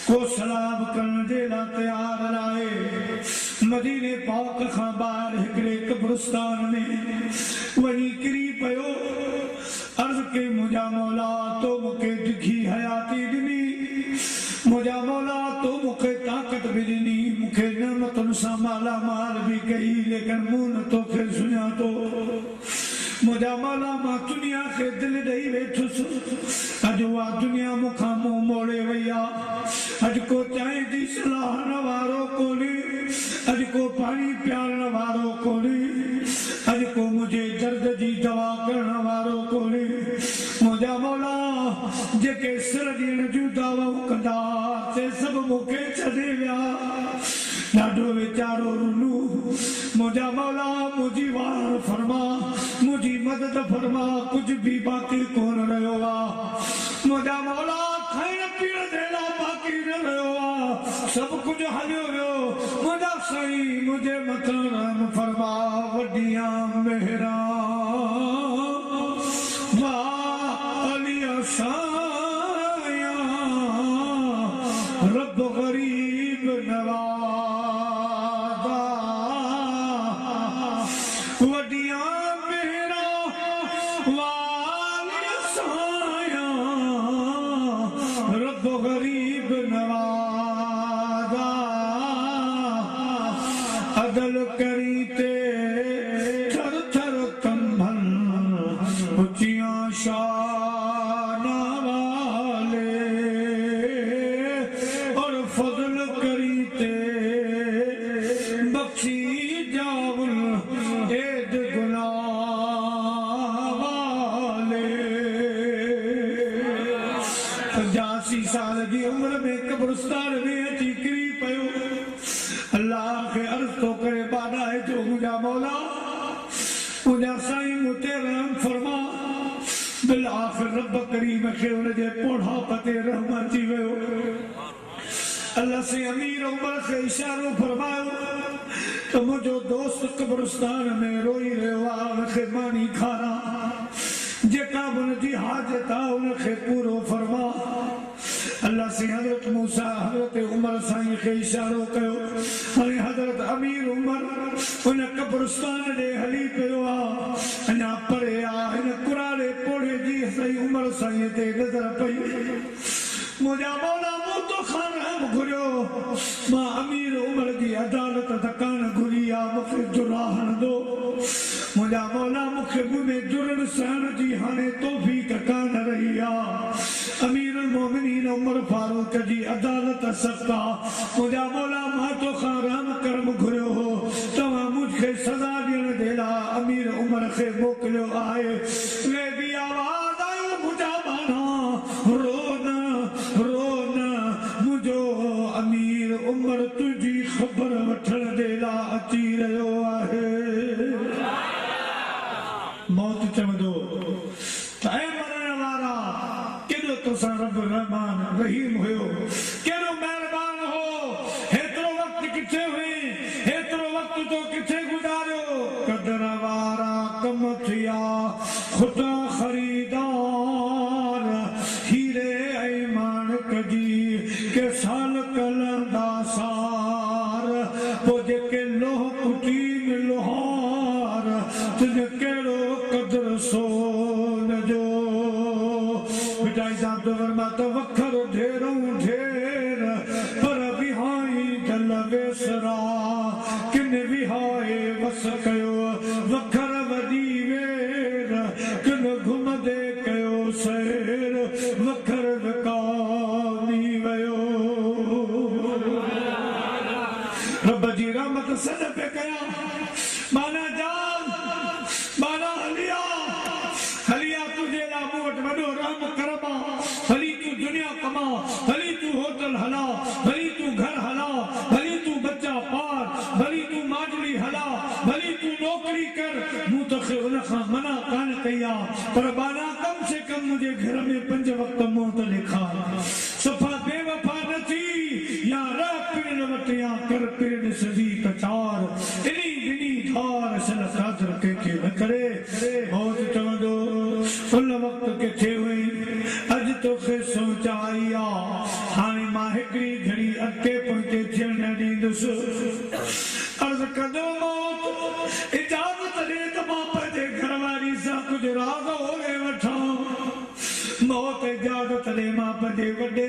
को सलाम करण जे लाइ तयार न आहे मदीने पाक खां ॿाहिरि हिकिड़े कब्रिस्तान में वञी किरी पियो अर्ज़ के मुंहिंजा मौला तो मूंखे डिघी हयाती ॾिनी मुंहिंजा मौला तो मूंखे ताक़त बि ॾिनी मूंखे नेमतुनि सां माला माल बि कई लेकिन मूं न तोखे सुञातो मुझा मौला मां दुनिया के दिल दई वेठुस अज वा दुनिया मुखा मुंह मोड़े वैया अज को चाय दी सलाह न वारो कोनी अज को पानी प्यारण वारो कोनी अज को मुझे दर्द जी दवा करण वारो कोनी मुझा मौला जेके सिर ॾियण जूं दावाऊं कंदा से सब मूंखे छॾे विया ॾाढो वीचारो रुनू मुझा मौला मुझी वार फरमा मुझी मदद फरमा कुछ भी बाकी कोन रहियो आहे मुझा मौला खाइण पीअण जहिड़ा बाकी न रहियो आहे सब कुछ हलियो वियो मुझा साईं मुझे मथां रहम फरमा वॾिया मेहरा वाह अलिया साया रब गरीब नवाज़ा वॾिया मेहरा वाह अलिया साया रब गरीब नवाज़ा अदल करी ते थर थर कंभन ऊंचियां शान वाले और फजल करी ते बख्शी जावल एद गुनाह वाले 85 साल की उम्र में कब्रिस्तान में अची किरी पयो अल्लाह के अर्ज तो करे बादा है जो मुझा मौला मुझा साईं मुते रहम फरमा बिल आखिर रब करीम खे उनजे पोढ़ा पते रहम अची वियो अल्लाह से अमीर उमर खे इशारो फरमायो तो मुझो दोस्त कब्रिस्तान में रोई रहियो आहे उनखे मानी खाना जेका उनजी हाजत आहे उनखे पूरो फरमा अल्लाह से हजरत मूसा हजरत उमर साईं खे इशारो कयो हाणे हजरत अमीर उमर उन कब्रिस्तान ॾे हली पियो आहे अञा परे आहे हिन कुरारे पोड़े जी सही उमर साईं ते नज़र पई मुंहिंजा मौला मूं तोखां रहम घुरियो मां अमीर उमर जी अदालत तकान घुरी आहे मूंखे जुराहण दो मुंहिंजा मौला मूंखे मुंहिंजे जुर्म सहण जी हाणे तौफ़ीक़ कान रही आहे अमीर मोमिनीन उमर फारूक जी अदालत सख्ता मुझा मौला मां तोखां रहम करम घुरियो हो तव्हां मूंखे सज़ा ॾियण जे लाइ अमीर उमर खे मोकिलियो आहे वे बि आवाज़ आयो मुंहिंजा बाना रो न मुंहिंजो अमीर उमर तुंहिंजी ख़बर वठण जे लाइ अची रहियो आहे मौत चवंदो त ऐं मरण वारा केॾो तोसां रब रहमान रहीम हुयो केॾो महिरबान हो हेतिरो वक़्तु किथे हुई हेतिरो वक़्तु तो किथे गुज़ारियो कदर वारा कम थिया ख़ुदा ख़रीदार हीरे ऐं माणक जी के साल कलंदा सार पोइ जेके लोह कुटीन लोहार तुंहिंजो कहिड़ो कदर सोन जो तो वखर ढेरों ढेर पर विहाई दल वेसरा किन विहाए वस कयो वखर वडी वेर किन घुमदे कयो सैर वखर विकामी वयो रब जी रहमत सद पे कया माना जान माना हलिया तुझे ला मूं वटि वॾो रहम करम भली तू दुनिया कमा भली तू होटल हला भली तू घर हला भली तू बच्चा पाल भली तू माजड़ी हला भली तू नौकरी कर मूं तोखे उन खां मना कान कई आहे पर बाना कम से कम मुंहिंजे घर में 5 वक़्त मुंह त ॾेखार सफ़ा बेवफा न थी या रह पिण वटि या कर पिण सजी कचार इनी ॾिनी धार सल कादर कंहिंखे न करे मौत चवंदो उन वक़्त किथे हुई अॼु तोखे सोच आई आहे हाणे मां हिकिड़ी घड़ी अॻिते पुठिते थियण न ॾींदुसि अर्ज़ कंदो मौत इजाज़त ॾे त मां पंहिंजे घरवारी सां कुझु राज़ ओरे वठां मौत इजाज़त ॾे मां पंहिंजे वॾे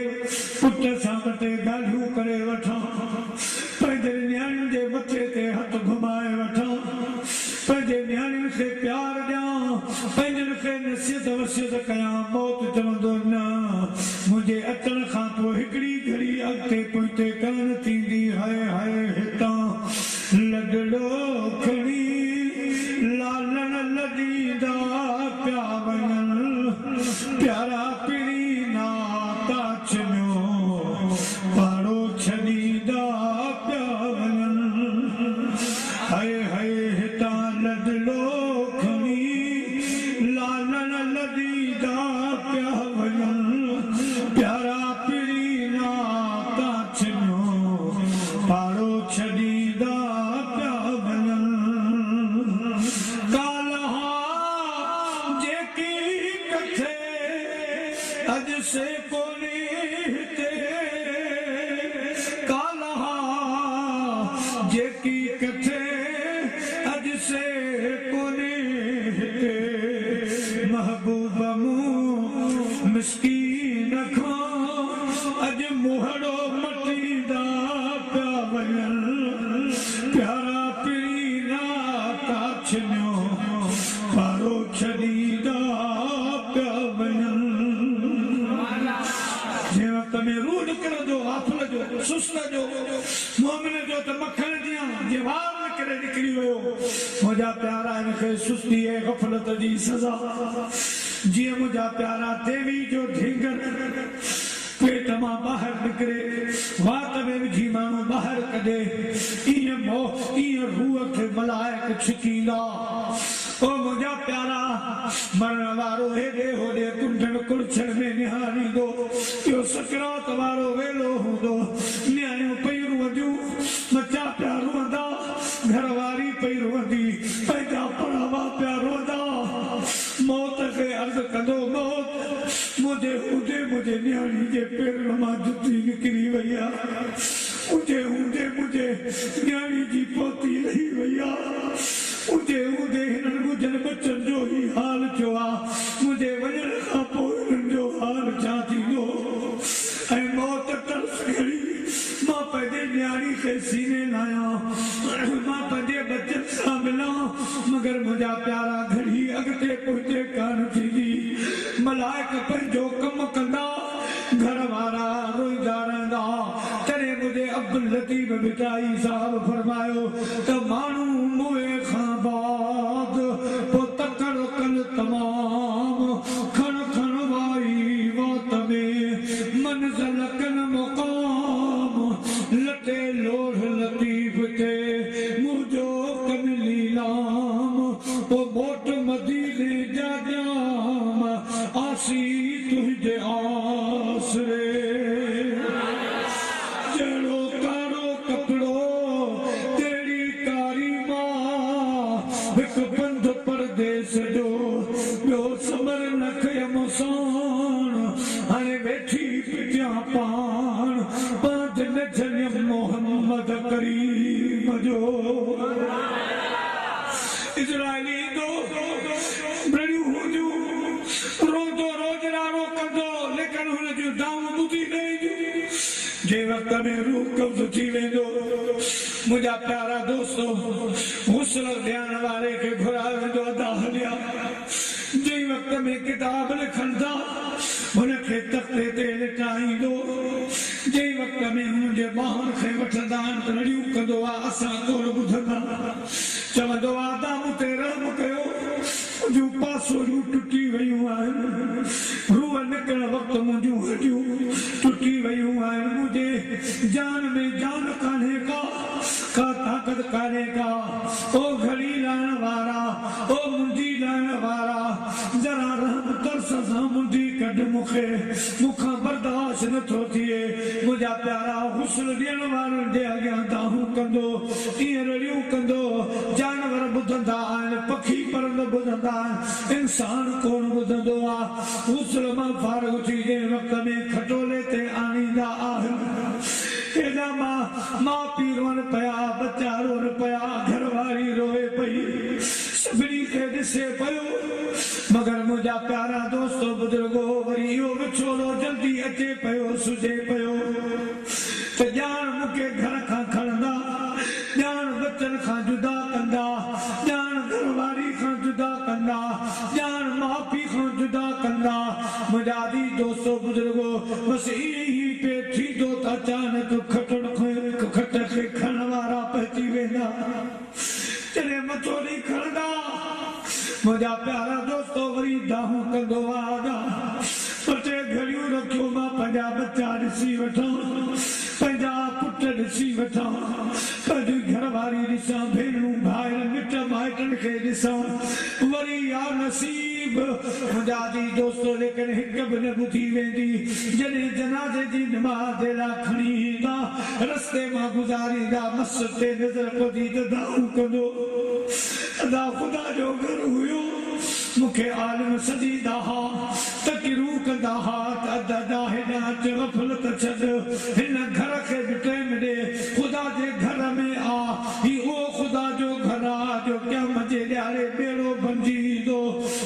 पुट सां ॿ 2 ॻाल्हियूं करे वठां पंहिंजे नियाणियुनि जे मथे ते हथ घुमाए वठां पंहिंजे नियाणियुनि खे प्यार ॾियां पंहिंजनि खे नसीहत वसियत कयां मौत चवंदो न मुंहिंजे अचण खां पोइ हिकिड़ी घड़ी अॻिते पोइते कान थींदी हाय हाय हितां लॾड़ो खणी लालण लॾींदा पिया वञनि प्यारा पिड़ी नाता छॾियो पाड़ो छॾींदा पिया वञनि हाय हाय हितां लॾड़ो खणी लालण लॾींदा पिया वञनि प्यारा पिड़ी नाता छॾियो पाड़ो छॾींदा पिया वञनि कालहा जेकी कथे अॼु से कोन्हे हिते कालहा जेकी कथे अॼु से कोन्हे हिते महबूब मूं मिस्कीन खां अॼु मुहड़ो मटींदा पिया वञनि प्यारा पिड़ी नाता छॾियो पाड़ो छॾींदा पिया वञनि जंहिं वक़्त में रूह निकिरंदो आफल जो सुस्त जो मोमिन जो त मखण ॾियां जे वार निकिरे निकिरी वियो मुंहिंजा प्यारा हिनखे सुस्ती ऐं ग़फ़लत जी सज़ा जीअं मुंहिंजा प्यारा देवी जो ढींगर पेट मां ॿाहिरि निकिरे वात में विझी माण्हू ॿाहिरि कढे ईअं रूह खे मलाइक छिकींदा ओ मुंहिंजा प्यारा मरण वारो हेॾे होॾे कुंडन कुड़छन में निहारींदो इहो सकरात वारो वेलो हूंदो न्याणियूं पयूं रुअंदियूं बच्चा पिया रुअंदा घरवारी पई रुअंदी पंहिंजा पड़ावा पिया रुअंदा मौत खे अर्ज़ कंदो मौत मुंहिंजे हूंदे मुंहिंजे न्याणी जे पेरनि मां जुती निकिरी वई आहे मुंहिंजे हूंदे मुंहिंजे न्याणी जी पोती लही वई आहे मुंहिंजे हूंदे हिननि मुंहिंजनि बचनि जो ई हाल थियो आहे मुंहिंजे वञण खां पोइ हिननि जो हाल छा थींदो ऐं मौत तरस घड़ी मां पंहिंजे न्याणी खे सीने लाहियां मां पंहिंजे बचनि सां मिलां मगर मुंहिंजा प्यारा घड़ी अॻिते पोइते कान थींदी मलाइक पंहिंजो कमु कंदा घर वारा रोईंदा रहंदा तॾहिं मुंहिंजे अब्दुल लतीफ़ बिटाई साहब फरमायो त माण्हू मुए खां बाद पोइ तकड़ कन तमाम खण खण वाई वात में मंज़िल कन मुक़ाम लटे लोढ़ लतीफ़ ते मुंहिंजो कन लीलाम पोइ मोट मदीने जा जाम आसी तुंहिंजे आसरे जहिड़ो कारो कपिड़ो तेरी कारी मां हिकु बंद परदेस जो ॿियो समर न कयमि साण हाणे वेठी पिटिया पाण बांध न झलियमि मोहम्मद करीम जो इज़राइली ईंदो बड़ियूं हूंदियूं रोज़ो रोज़ नारो कंदो लेकिन हुन जूं दाऊं ॿुधी न ईंदियूं जंहिं वक़्त में रूह कब्ज़ थी वेंदो मुंहिंजा प्यारा दोस्तो गुस्ल ॾियण वारे खे घुरायो वेंदो अदा हलिया जंहिं वक़्त में किताब लिखनि था हुनखे तख़्ते ते लिटाईंदो जंहिं वक़्त में हुनजे ॿारनि खे वठंदा आहिनि त लड़ियूं कंदो आहे असां कोन ॿुधंदा चवंदो आहे दाम ते रहम कयो मुंहिंजूं पासोड़ियूं टुटी वयूं आहिनि रूह निकिरण वक़्तु मुंहिंजूं हॾियूं टुटी वयूं आहिनि मुंहिंजे जान में जान कान्हे का ताक़त कान्हे का ओ घड़ी लाइण वारा ओ मुंडी लाइण वारा जरा रहम तरस सां मुंडी कढ मूंखां बर्दाश्त नथो थिए मुंहिंजा प्यारा हुस्न ॾियण वारनि जे अॻियां दाहूं कंदो ईअं रड़ियूं कंदो जानवर ॿुधंदा आहिनि पखी परंद ॿुधंदा आहिनि इंसान कोन ॿुधंदो आहे हुस्न मां फारग थी जंहिं वक़्त में खटोले ते आणींदा आहिनि हेॾा माउ पीउ रोअनि पिया बच्चा रोअनि पिया घरवारी रोए पई सभिनी खे ॾिसे पियो मगर मुंहिंजा प्यारा दोस्तो बुज़ुर्गो वरी इहो विछोड़ो जल्दी अचे पियो सुझे पियो त ॼाण मूंखे घर खां खणंदा ॼाण बचनि खां जुदा कंदा ॼाण घरवारी खां जुदा कंदा जान मां पीउ खां जुदा कंदा मुजादी दोस्तों बुजुर्गो बस यही पे थी दो अचानक खटण खट खे खण वारा पहुची वेंदा जॾहिं मथो नहीं खणंदा मुंहिंजा प्यारा दोस्तों वरी दाहूं कंदो आगा पटे घड़ियूं रखियो मां पंहिंजा बच्चा ॾिसी वठां पंहिंजा पुट ॾिसी वठां पंहिंजी घरवारी ॾिसां भेनरूं भाइर मिट माइटनि खे ॾिसां वरी या नसीब मुंहिंजा दी दोस्तो लेकिन हिकु बि न ॿुधी वेंदी जॾहिं जनाज़े जी नमाज़ लाइ खणी ईंदा रस्ते मां गुज़ारींदा मस ते नज़र पवंदी त दाऊं कंदो अदा ख़ुदा जो घर हुयो मूंखे आलिम सॾींदा हा तकिरूं कंदा हा त अदा हेॾा अच गफ़लत छॾ हिन घर खे बि टाइम ॾे ख़ुदा जे घर में आ ही उहो ख़ुदा जो घर आ जो क़यामत जे ॾियारे ॿेड़ो बणिजी ईंदो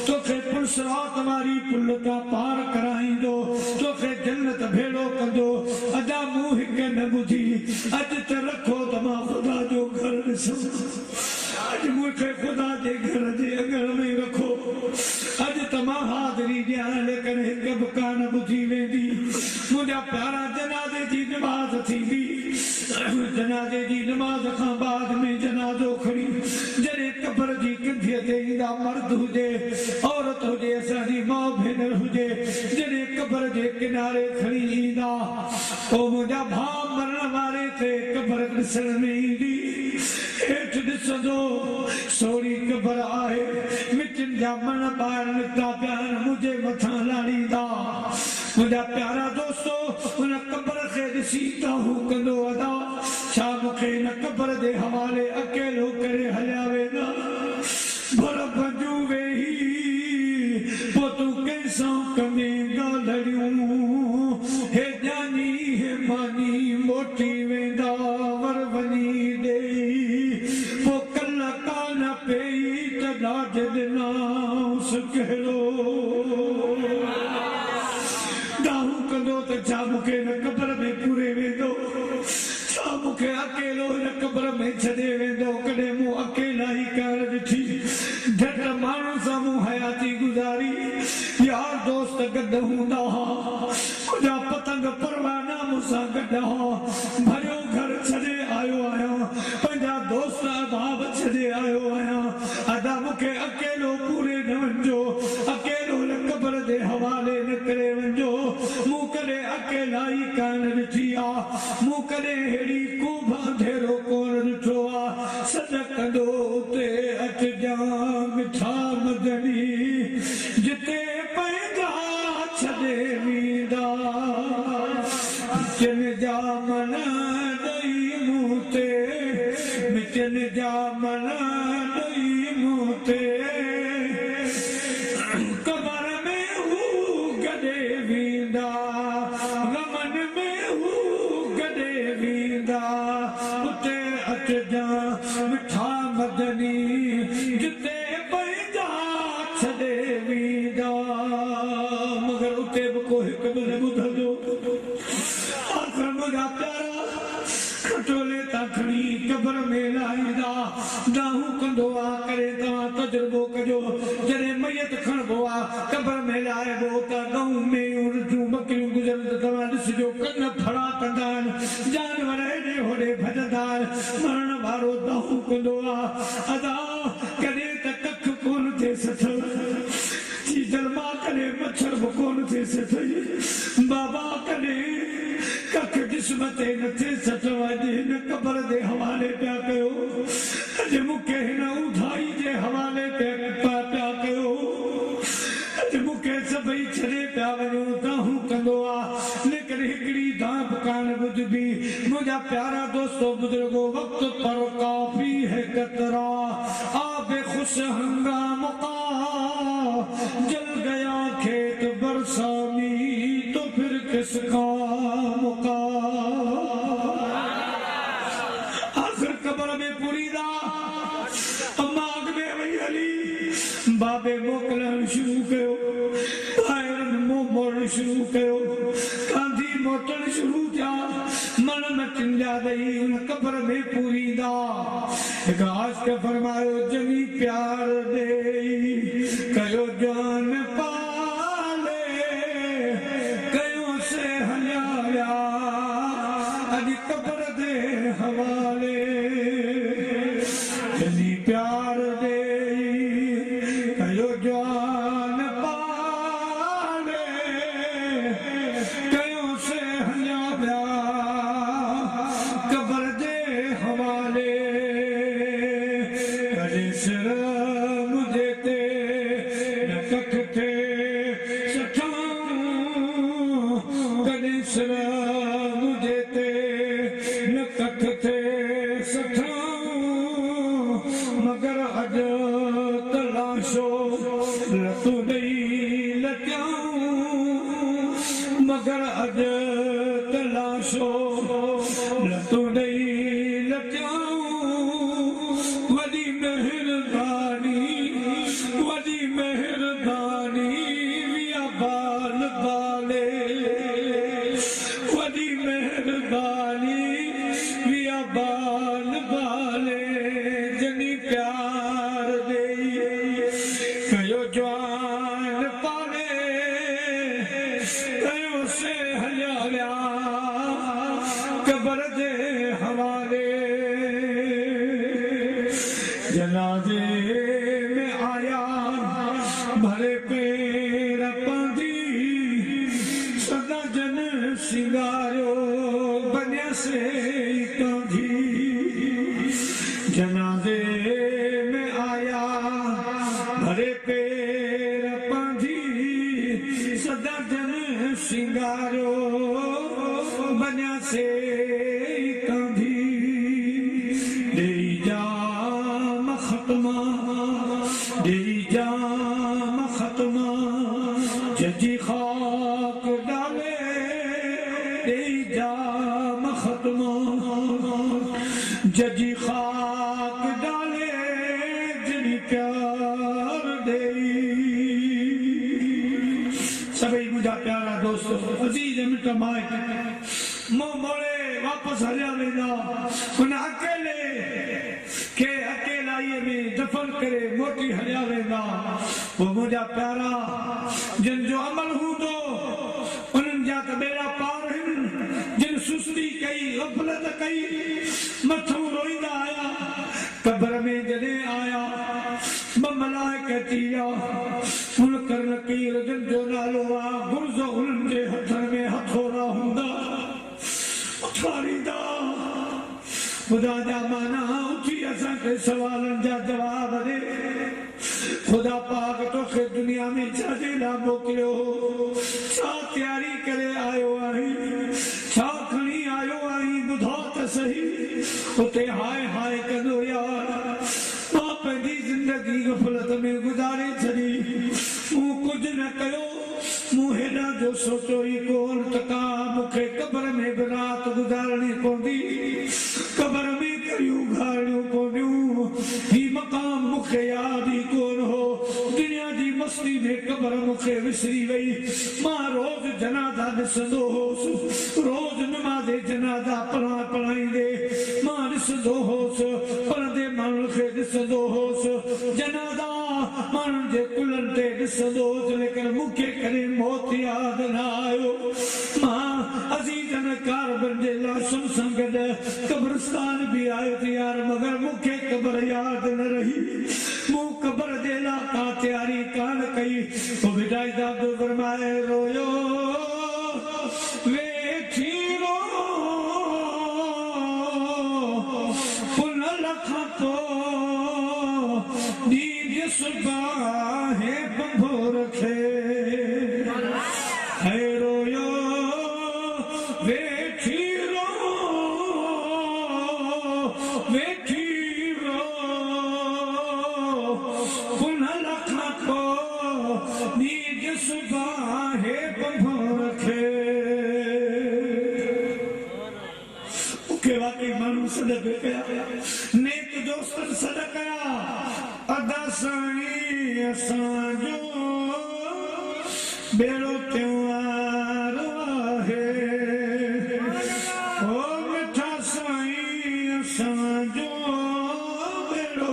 तोखे पुलसरात वारी पुल तां पार कराईंदो तोखे जन्नत भेड़ो कंदो अदा मूं हिकु न ॿुधी अॼु त रखो त मां ख़ुदा जो घर ॾिसां अॼु मूंखे ख़ुदा जे घर जे अङण में रखो अॼु त मां हाज़िरी ॾियां लेकिन हिकु बि कान ॿुधी वेंदी मुंहिंजा प्यारा जनाज़े जी नमाज़ थींदी जनाज़े जी नमाज़ खां बाद में जनाज़ो खणी जॾहिं क़बर जी कंधीअ ते ईंदा मर्द हुजे औरत हुजे असांजी माउ भेनर हुजे जॾहिं क़बर जे किनारे खणी ईंदा पोइ मुंहिंजा भाउ मरण वारे ते क़बर ॾिसण में ईंदी हेठि ॾिसंदो सोड़ी क़बर आहे मिटनि जा मण ॿाहिरि निकिता पिया आहिनि मुंहिंजे मथां लाड़ींदा मुंहिंजा प्यारा दोस्तो हुन क़बर खे ॾिसी दाहूं कंदो अदा छा मूंखे हिन क़बर जे हवाले अकेलो करे हलिया वेंदा पर भॼू वेही पोइ तूं कंहिंसां कंदे ॻाल्हियूं हे ॼानी हे मानी मोटी वेंदा वर वञी ॾेई पोइ कल कान पेई त ॾाढ ॾिनांस कहिड़ो दाहूं कंदो त छा मूंखे हिन क़बर में पूरे वेंदो छा मूंखे अकेलो हिन क़बर में छॾे वेंदो कॾहिं मूं अकेला ई कार ॾिठी झट माण्हुनि सां मूं हयाती गुज़ारी यार दोस्त गॾु हूंदा हुआ मुंहिंजा पतंग परवाना मूंसां गॾु हुआ भरियो घर छॾे आयो आहियां पंहिंजा दोस्त अहबाब छॾे आयो आहियां अदा मूंखे अकेलो पूरे न वञिजो अकेलो हिन क़बर जे हवाले न करे वञिजो मूं कॾहिं अकेला ई कान ॾिठी आहे मूं कॾहिं अहिड़ी को अंधेरो कोन ॾिठो आहे सॾ कंदो उते अचिजां मिठा मदनी जिते पंहिंजा छॾे वेंदा मिटनि जा मन ॾेई मूं ते मिटनि जा मन ॾेई मूं ते क़बर में हू गॾे वेंदा गमन में हू गॾे वेंदा उते अचिजां मिठा मदनी जिते पंहिंजा छॾे वेंदा मगर उते बि को हिकु बि न ॿुधंदो आख़िर मुंहिंजा प्यारा खटोले तां खणी क़बर में लाहींदा दाहूं कंदो आहे करे तव्हां तजुर्बो कजो जॾहिं मयत खणबो आहे क़बर में लाहिबो त गांव में उर्जूं बकरियूं गुज़रनि तव्हां ॾिसिजो कन फड़ा कंदा आहिनि जानवर हेॾे होॾे भॼंदा आहिनि मरण वारो दाहूं कंदो आहे अदा कॾहिं त कख कोन थिए सठल चीजल मां कॾहिं मच्छर बि कोन थिए सठई बाबा कॾहिं कख जिस्म ते न थिए सठो अॼु हिन क़बर जे हवाले पिया कयो अॼु मूंखे हिन उधाई जे हवाले पिया कयो अॼु मूंखे सभई छॾे पिया वञो दाहूं कंदो आहे लेकिन हिकिड़ी दांब कान ॿुधबी मुंहिंजा प्यारा दोस्तो बुजुर्गो वक्त पर काफ़ी है कतरा आबे खुश हंगाम का जल गया खेत बरसानी तो फिर किसका मुका आखिर क़बर में पूरीदा अम्मा अॻ में वई हली बाबे मोकिलण शुरू कयो ॿाहिरि मुंहुं मोड़ण शुरू कयो कांधी मोटण शुरू थिया मन मटिन जा ॾेई उन क़बर में पूरीदा हिकु आशिक़ फरमायो जमी प्यार ॾेई कयो कयो जान पाले कयो से हलिया अज कब्र दे हवाले जनी प्यार दे कयो जान पाले कयो से हलिया कब्र दे हवाले कजे सिर मुझे ते न कख थे सठा कजे सिर मुझे ते न कख थे सठा मगर अज तलाशो लतू नहीं लत्याऊं मगर अज तलाशो लतू नहीं लत्याऊं वडी मेहरबानी विया बाल बाले वडी मेहरबानी विया बाल बाले जनी प्यार दे कयो जवान पाले कयो से हलिया कब्र दे हवाले जनाजे में आया भरे पेर पंदी सदा जन सिंगारो बनिया से कंधी जनाजे में आया भरे पेर पंदी सदा जन सिंगारो बनिया से कंधी दे जाम खत्मा दे जाम खत्मा जजी खाक डाले दे जाम खत्मा जजी खाक डाले जनी प्यार दे सभी मुझा प्यारा दोस्तों अजीज मिट माए मो मोड़े वापस हलिया वेंदा उन अकेले के अकेलाई में दफन करे मोटी हलिया वेंदा वो मुझा प्यारा जिन जो अमल हूंदो उन्हनि जा त बेड़ा पार आहिनि जिन सुस्ती कई गफ़लत कई मथो रोईंदा आया कब्र में जॾहिं आया ॿ मलाइका थिया मुनकर नकीर जिन जो नालो आहे गुर्ज़ उन्हनि जे हथनि में हथोड़ा हूंदा उथारींदा खुदा जा माना उथी असांखे सवालनि जा जवाब ॾे खुदा पाक तोखे दुनिया में छाजे लाइ मोकिलियो छा तयारी करे आयो आहीं छा खणी आयो आहीं ॿुधा त सही उते हाय हाय कंदो यार मां पंहिंजी ज़िंदगी गफ़लत में गुज़ारे छॾी मूं कुझु न कयो मूं हेॾा जो सोचियो ई कोन त का मूंखे कब्र में बि राति गुज़ारणी पवंदी कब्र में करियूं घारणियूं पवंदियूं ही मक़ाम मूंखे यादि ई कोन हो दुनिया जी मस्ती में कब्र मूंखे विसरी वई मां रोज़ जनाज़ा ॾिसंदो होसि रोज़ नमाज़ जनाज़ा पढ़ाईंदे मां ॾिसंदो होसि पढ़ंदे माण्हुनि खे ॾिसंदो होसि जनाज़ा माण्हुनि जे कुलनि ते ॾिसंदो होसि लेकिन मूंखे कॾहिं मौत यादि न आयो मां अज़ीज़नि कारबन जे लाशुनि सां गॾु कब्रिस्तान बि आयो थी यार मगर मूंखे क़ब्र यादि न रही मूं क़ब्र जे लाइ का तयारी कान कई पोइ विदाई दा फरमाए रोयो वेठी रो पुन लख तो नींद सुबाहे बंभो रखे है रोयो वेठी रो पुन लख तो नींद सुबाहे बंभो रखे के वाकई माण्हू सॾ कया नेक दोस्तनि सॾ कया अदा साईं असांजो बेड़ो त्योहारो आहे ओ मिठा साईं असांजो बेड़ो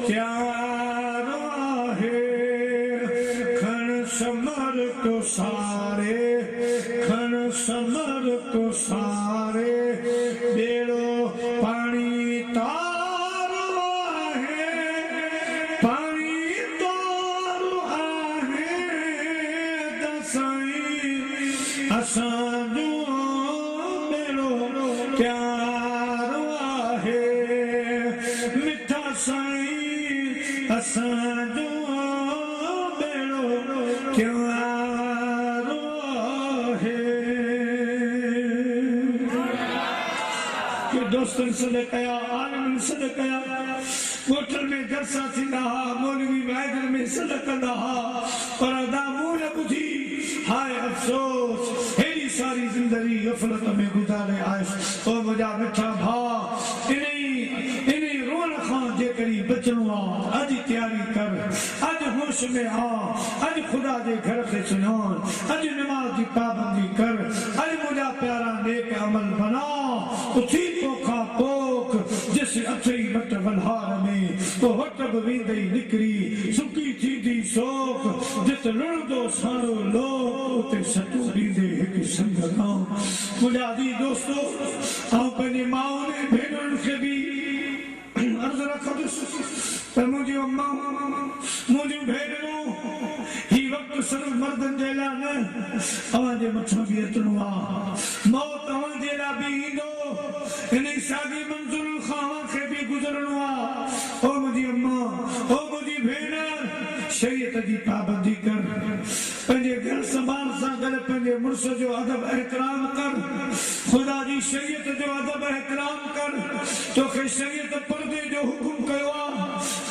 त्योहारो आहे को सारे खन समर को सारे बेड़ो पानी तारो आहे पानी तारो आहे दसाई असांजो बेड़ो प्यारो आहे मिठा साई असांजो बेड़ो प्यारो आहे दोस्तन सद कया आलमन सद कया कोठल में जलसा थींदा हा मौलवी वाइदर में सद कंदा हा पर दामून बुधी हाय अफसोस हेड़ी सारी जिंदगी गफलत में गुजारे आयस ओ मुझा मिठा भा इन्हीं रोन खां जे करी बचनो आ अज तैयारी कर अज होश में आ अज खुदा जे घर से सुनान अज नमाज की पाबंदी कर अज मुझा प्यारा नेक अमल बना उठी पोखा पोख जिस अथई मट बल्हार में तो वटब वींदई निकरी सुकी थी दी सोख जित लुणदो सारो लोग उते सटू दीदे एक संग गांव मुझा दी दोस्तों आओ पंहिंजी माउनि ने भेनरुनि खे भी अर्ज़ रखंदुसि त मुंहिंजी अम्मा मुंहिंजियूं भेनरूं ही वक़्तु सिर्फ़ मर्दनि जे लाइ न अव्हां जे मथां बि अचिणो आहे मौत अव्हां जे लाइ बि ईंदो इन साॻी मंज़िल खां अव्हां खे बि गुज़रणो आहे ओ मुंहिंजी अम्मा ओ मुंहिंजी भेण शरीयत जी पाबंदी कर पंहिंजे घर संभाल सां गॾु पंहिंजे मुड़ुस जो अदब एहतराम कर खुदा जी शरीयत जो अदब एहतराम कर तोखे शरीयत पर्दे जो हुकुम कयो आहे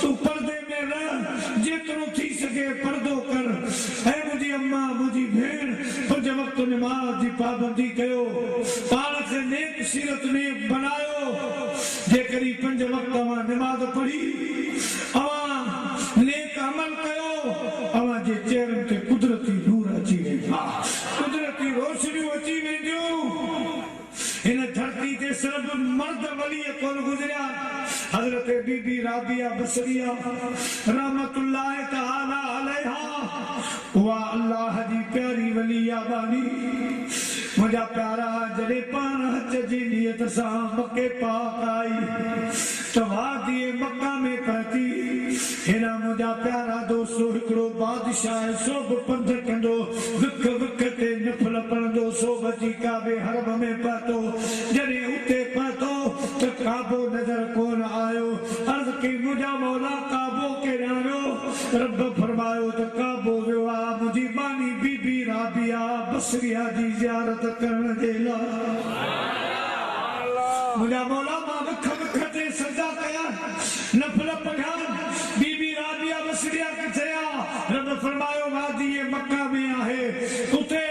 तूं पर्दे में रह जेतिरो थी सघे पर्दो कर ऐं मुंहिंजी अम्मा मुंहिंजी भेण पंज वक़्त नमाज़ जी पाबंदी कयो पाण खे नेक सीरत में बनायो जेकॾहिं पंज वक़्त अवां नमाज़ पढ़ी अवां नेक अमल कयो अवां जे चेहरनि ते कुदरती नूर अची वेंदा कुदरती रोशनियूं अची वेंदियूं इन धरती ते सिर्फ मर्द वली कोन गुज़रिया हज़रत बीबी राबिया बसरिया रहमतुल्लाह तआला अलैहा उहा अल्लाह जी प्यारी वलिया बानी मुझा प्यारा जॾहिं पाण हज जी नियत सां मके पाक आई त वादी मक्का में पहुती हिन मुझा प्यारा दोस्तो हिकिड़ो बादशाह सोभ पंध कंदो विख विख ते नफल पढ़ंदो सोभ जी काबे हरम में पहुतो जॾहिं उते पहुतो त काबो नज़र कोन आयो अर्ज़ की मुझा मौला काबो के ॼाणियो रब फरमायो त काबो वियो आहे मुंहिंजी बानी बीबी राबिया बसरिया जी ज़ियारत करण जे लाइ मुझा मौला मां विख विख ते सजा कया नफल पढ़िया बीबी राबिया बसरिया किथे आहे रब फरमायो वादी मक्का में आहे उते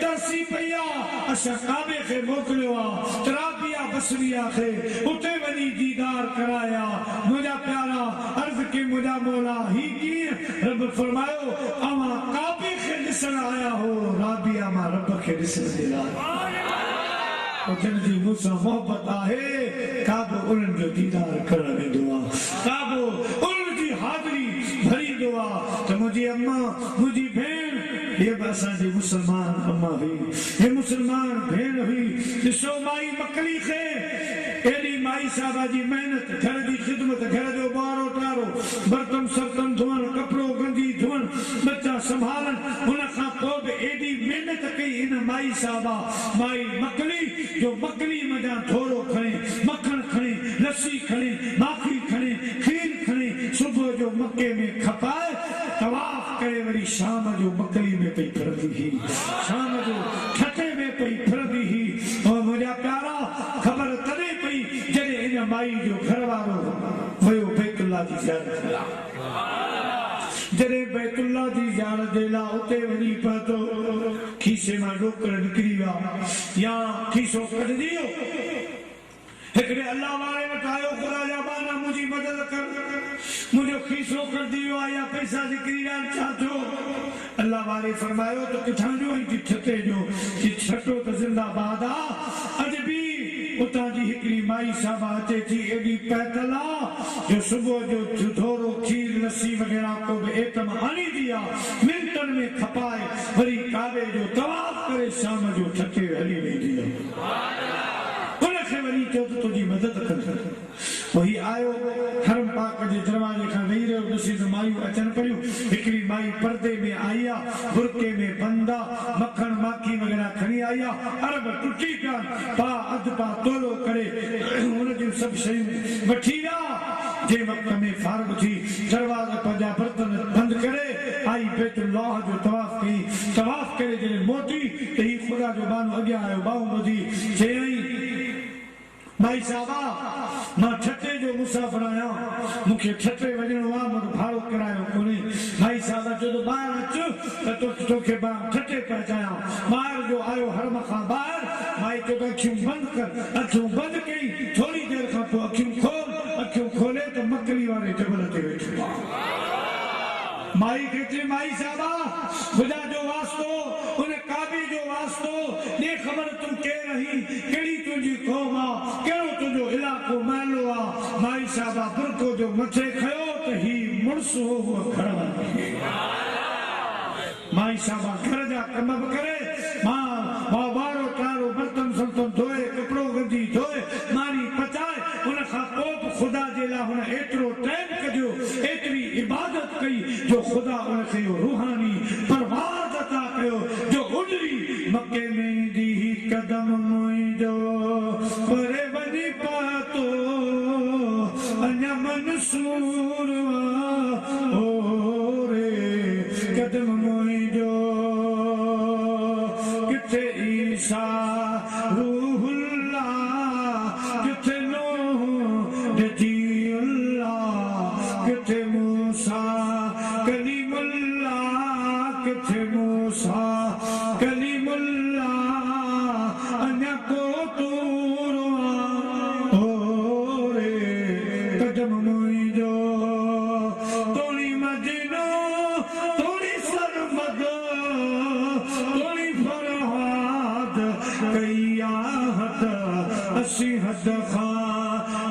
तरसी पई आहे असां काबे खे मोकिलियो आहे राबिया बसरिया खे उते वञी दीदार कराया मुझा प्यारा अर्ज़ की मुझा मौला ही कीअं रब फरमायो अवां काबे खे ॾिसण आया हो राबिया मां रब खे ॾिसण जे लाइ जिनजी मूंसां मोहबत आहे काबो उन्हनि जो दीदार करण वेंदो आहे काबो उन्हनि जी हाज़िरी भरींदो आहे त मुंहिंजी अम्मा मुंहिंजी भेण ये बि असांजी मुस्लमान अम्मा हुई ये मुस्लमान भेण हुई ॾिसो माई मकली खे एॾी माई साहबा जी मेहनत घर जी ख़िदमत घर जो ॿारो टारो बर्तन सर्तन धोअण कपिड़ो गंदी धोअण बच्चा संभालण हुन खां पोइ बि एॾी मेहनत कई हिन माई साहबा माई मकली जो मकली मजा थोरो खणे मखण खणे लस्सी खणे माखी खणे खीर खणे सुबुह जो मके में खपाए तवाफ करे वरी शाम जो मकली में पई फिरंदी हुई शाम जो ठटे में पई फिरंदी हुई और मुंहिंजा प्यारा ख़बर तॾहिं पई जॾहिं हिन माई जो घरवारो वियो बैतुल्लाह जी ज़ियारत जॾहिं बैतुल्लाह जी ज़ियारत जे लाइ उते वञी पहुतो खीसे मां ॾोकर निकिरी विया या खीसो कढी वियो हिकिड़े अल्लाह वारे वटि आयो ख़ुदा जा बाना मुंहिंजी मदद कर मुंहिंजो खीसो कढी वियो आहे या पैसा निकिरी विया छा थियो अल्लाह वारे फरमायो त किथां जो ऐं ठटे जो छटो त ज़िंदाबाद आहे अॼु बि उतां जी हिकिड़ी माई साहबा अचे थी एॾी पैदल आहे जो सुबुह जो थोरो खीर लस्सी वग़ैरह को बि एटम आणी दी आहे मिंटनि में खपाए वरी काबे जो तवाफ करे शाम जो ठके हली वेंदी उनखे वरी चयो त तुंहिंजी मदद कंदो वही आयो हरम पाक जे दरवाजे खां वेही रहियो ॾिसी त मायूं अचनि पियूं हिकिड़ी माई पर्दे में आई आहे बुरके में बंदा मक्खण माखी वग़ैरह खणी आई आहे अरब टुटी पिया पा अधु पा तोलो करे हुन जूं सभु शयूं वठी विया जे वक़्त में फारग थी दरवाजा पंहिंजा बर्तन बंदि करे आई बैतुल्लाह जो तवाफ कई तवाफ करे जॾहिं मोटी त ही ख़ुदा जो बानो अॻियां आयो बाहूं ॿुधी चयईं भाई साहबा मां छठे जो मुसाफ़िर आहियां मूंखे छठे वञणो आहे मूं भाड़ो किरायो कोन्हे भाई साहबा चयो त ॿाहिरि अचु त तोखे मां छठे पहुचायां ॿाहिरि जो आयो हरम खां ॿाहिरि भाई चयो त अखियूं बंदि कर अखियूं बंदि कई थोरी देरि खां पोइ अखियूं खोले त मकड़ी वारे जबल ते वेठो माई खे चई माई साहबा ख़ुदा जो वास्तो उन काबे जो वास्तो ॾे ख़बर तूं केरु आहीं कहिड़ी तुंहिंजी क़ौम आहे कहिड़ो तुंहिंजो इलाइक़ो महलो आहे माई साहबा बुरको जो मथे खयो त ही मुड़ुस हो घर वारी माई साहबा घर जा कम बि करे मां वारो टारो बर्तन सल्तन धोए कपिड़ो गंदी धोए मानी पचाए उन खां पोइ बि ख़ुदा जे लाइ हुन एतिरो टाइम कढियो एतिरी इबादत कई जो ख़ुदा उनखे रूहानी परवाज़ अता कयो जो उॾरी मके में ईंदी ही कदम मुंहिंजो परे वञी पातो अञा मंसूर ओ रे कदम मुंहिंजो किथे ईसा रूहुल्लाह किथे नूह नबीउल्लाह किथे मूसा कलीमुल्लाह किथे मूसा कलीमुल्लाह अञा को तूर ओ रे कदम मुंहिंजो तोड़ी मदीनो तोड़ी सरमद तोड़ी फरहाद कया हद असी हद खां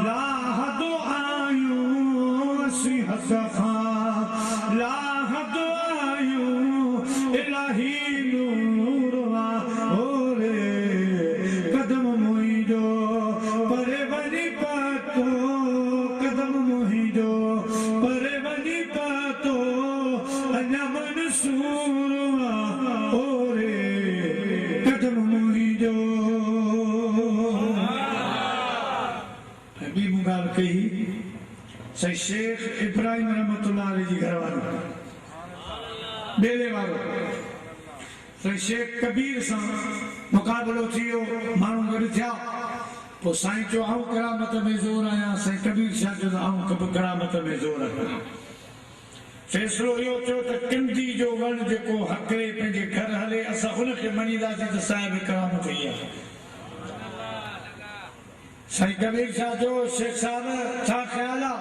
लाहद आयूं असी हद खां लाहद आयूं इलाही नूर ओ रे कदम मुंहिंजो परे वञी पातो कदम मुंहिंजो परे वञी पातो अञा मंसूर ओ रे कदम मुंहिंजो ॿी मूं ॻाल्हि कई सही शेख इब्राहिम रहमतुल्लाह अलैह जी घर वारो बेले वारो सही शेख कबीर सां मुक़ाबिलो थी वियो माण्हू गॾु थिया पोइ साईं चयो आऊं करामत में ज़ोर आहियां साईं कबीर शाह चयो त आऊं करामत में ज़ोर आहियां फ़ैसिलो इहो थियो त किंदी जो वण जेको हकिरे पंहिंजे घर हले असां उनखे मञीदासीं त साहिब करामत ई आहे साईं कबीर शाह जो शेख साहब छा ख़्याल आहे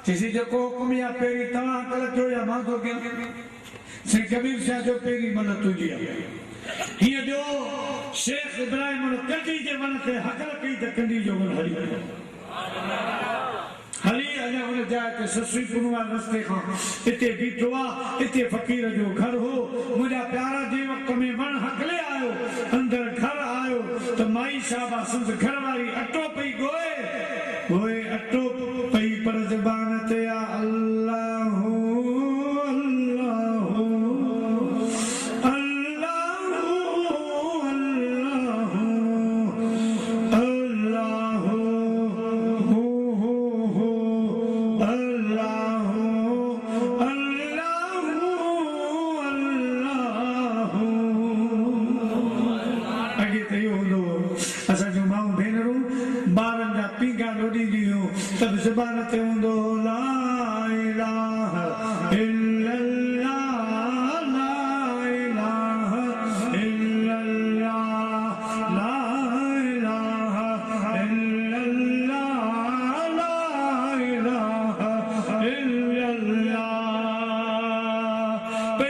चइसि जेको हुकुम आहे पहिरीं तव्हां करे कयो या मां थो कयां साईं कबीर शाह जो पहिरीं मन तुंहिंजी आहे हीअं जो शेख इब्राहिम कंडी जे वण खे हकल कई त कंडी जो वण हली वियो हली अञा हुन जाइ ते ससुई पुनवार रस्ते खां हिते बीठो आहे हिते फ़क़ीर जो घर हो मुंहिंजा प्यारा जे वक़्त में वण हकले आयो अंदरि घर आयो त माई साहबा संद घर वारी अटो पई ॻोए अटो पई पर ज़बान ते अल्लाह त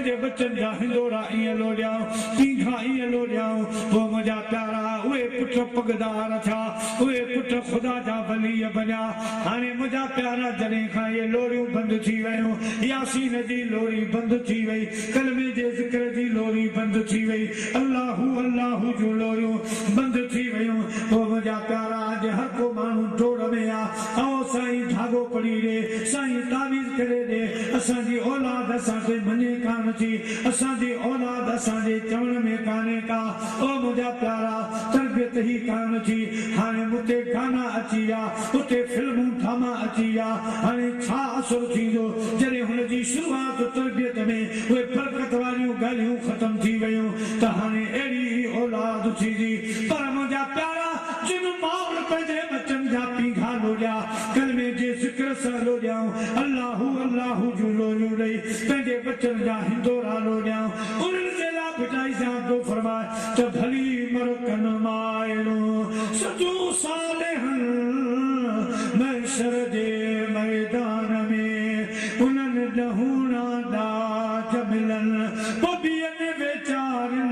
पंहिंजे बचन जा हिंदोरा ईअं लोॾियाऊं तीखा ईअं लोॾियाऊं पोइ मुंहिंजा प्यारा उहे पुट पगदार थिया उहे पुट ख़ुदा जा वली बनिया हाणे मुंहिंजा प्यारा जॾहिं खां इहे लोरियूं बंदि थी वियूं यासीन जी लोरी बंदि थी वई कलमे जे ज़िक्र जी लोरी बंदि थी वई अल्लाहू अल्लाहू जूं लोरियूं बंदि थी वयूं पोइ मुंहिंजा प्यारा अॼु हर को माण्हू डोड़ में आहे ऐं साईं धाॻो पड़ी ॾे साईं तावीज़ करे ॾे असांजी औलाद असांखे मञे कान थी असांजी औलाद असांजे चवण में कान्हे का ओ मुंहिंजा प्यारा तरबियत ई कान थी हाणे उते गाना अची विया उते फिल्मूं ड्रामा अची विया हाणे छा असुरु थींदो जॾहिं हुनजी शुरूआत तरबियत में उहे बरकत वारियूं ॻाल्हियूं ख़तम थी वियूं त हाणे अहिड़ी औलाद थींदी पर मुंहिंजा प्यारा जिन माउर पंहिंजे बचन जा पीघा लोॾिया कलमे जे ज़िक्र सां लोॾियाऊं अल्लाहू अल्लाहू जूं लोरियूं ॾेई पंहिंजे बचन जा हिंदोरा लोॾियाऊं उन्हनि जे लाइ भिटाई सां थो फरमाए त भली मरकन मायणो सजो सालिहन महशर जे मैदान में उन्हनि ॾहूणा ॾाज मिलनि बबियनि वेचारनि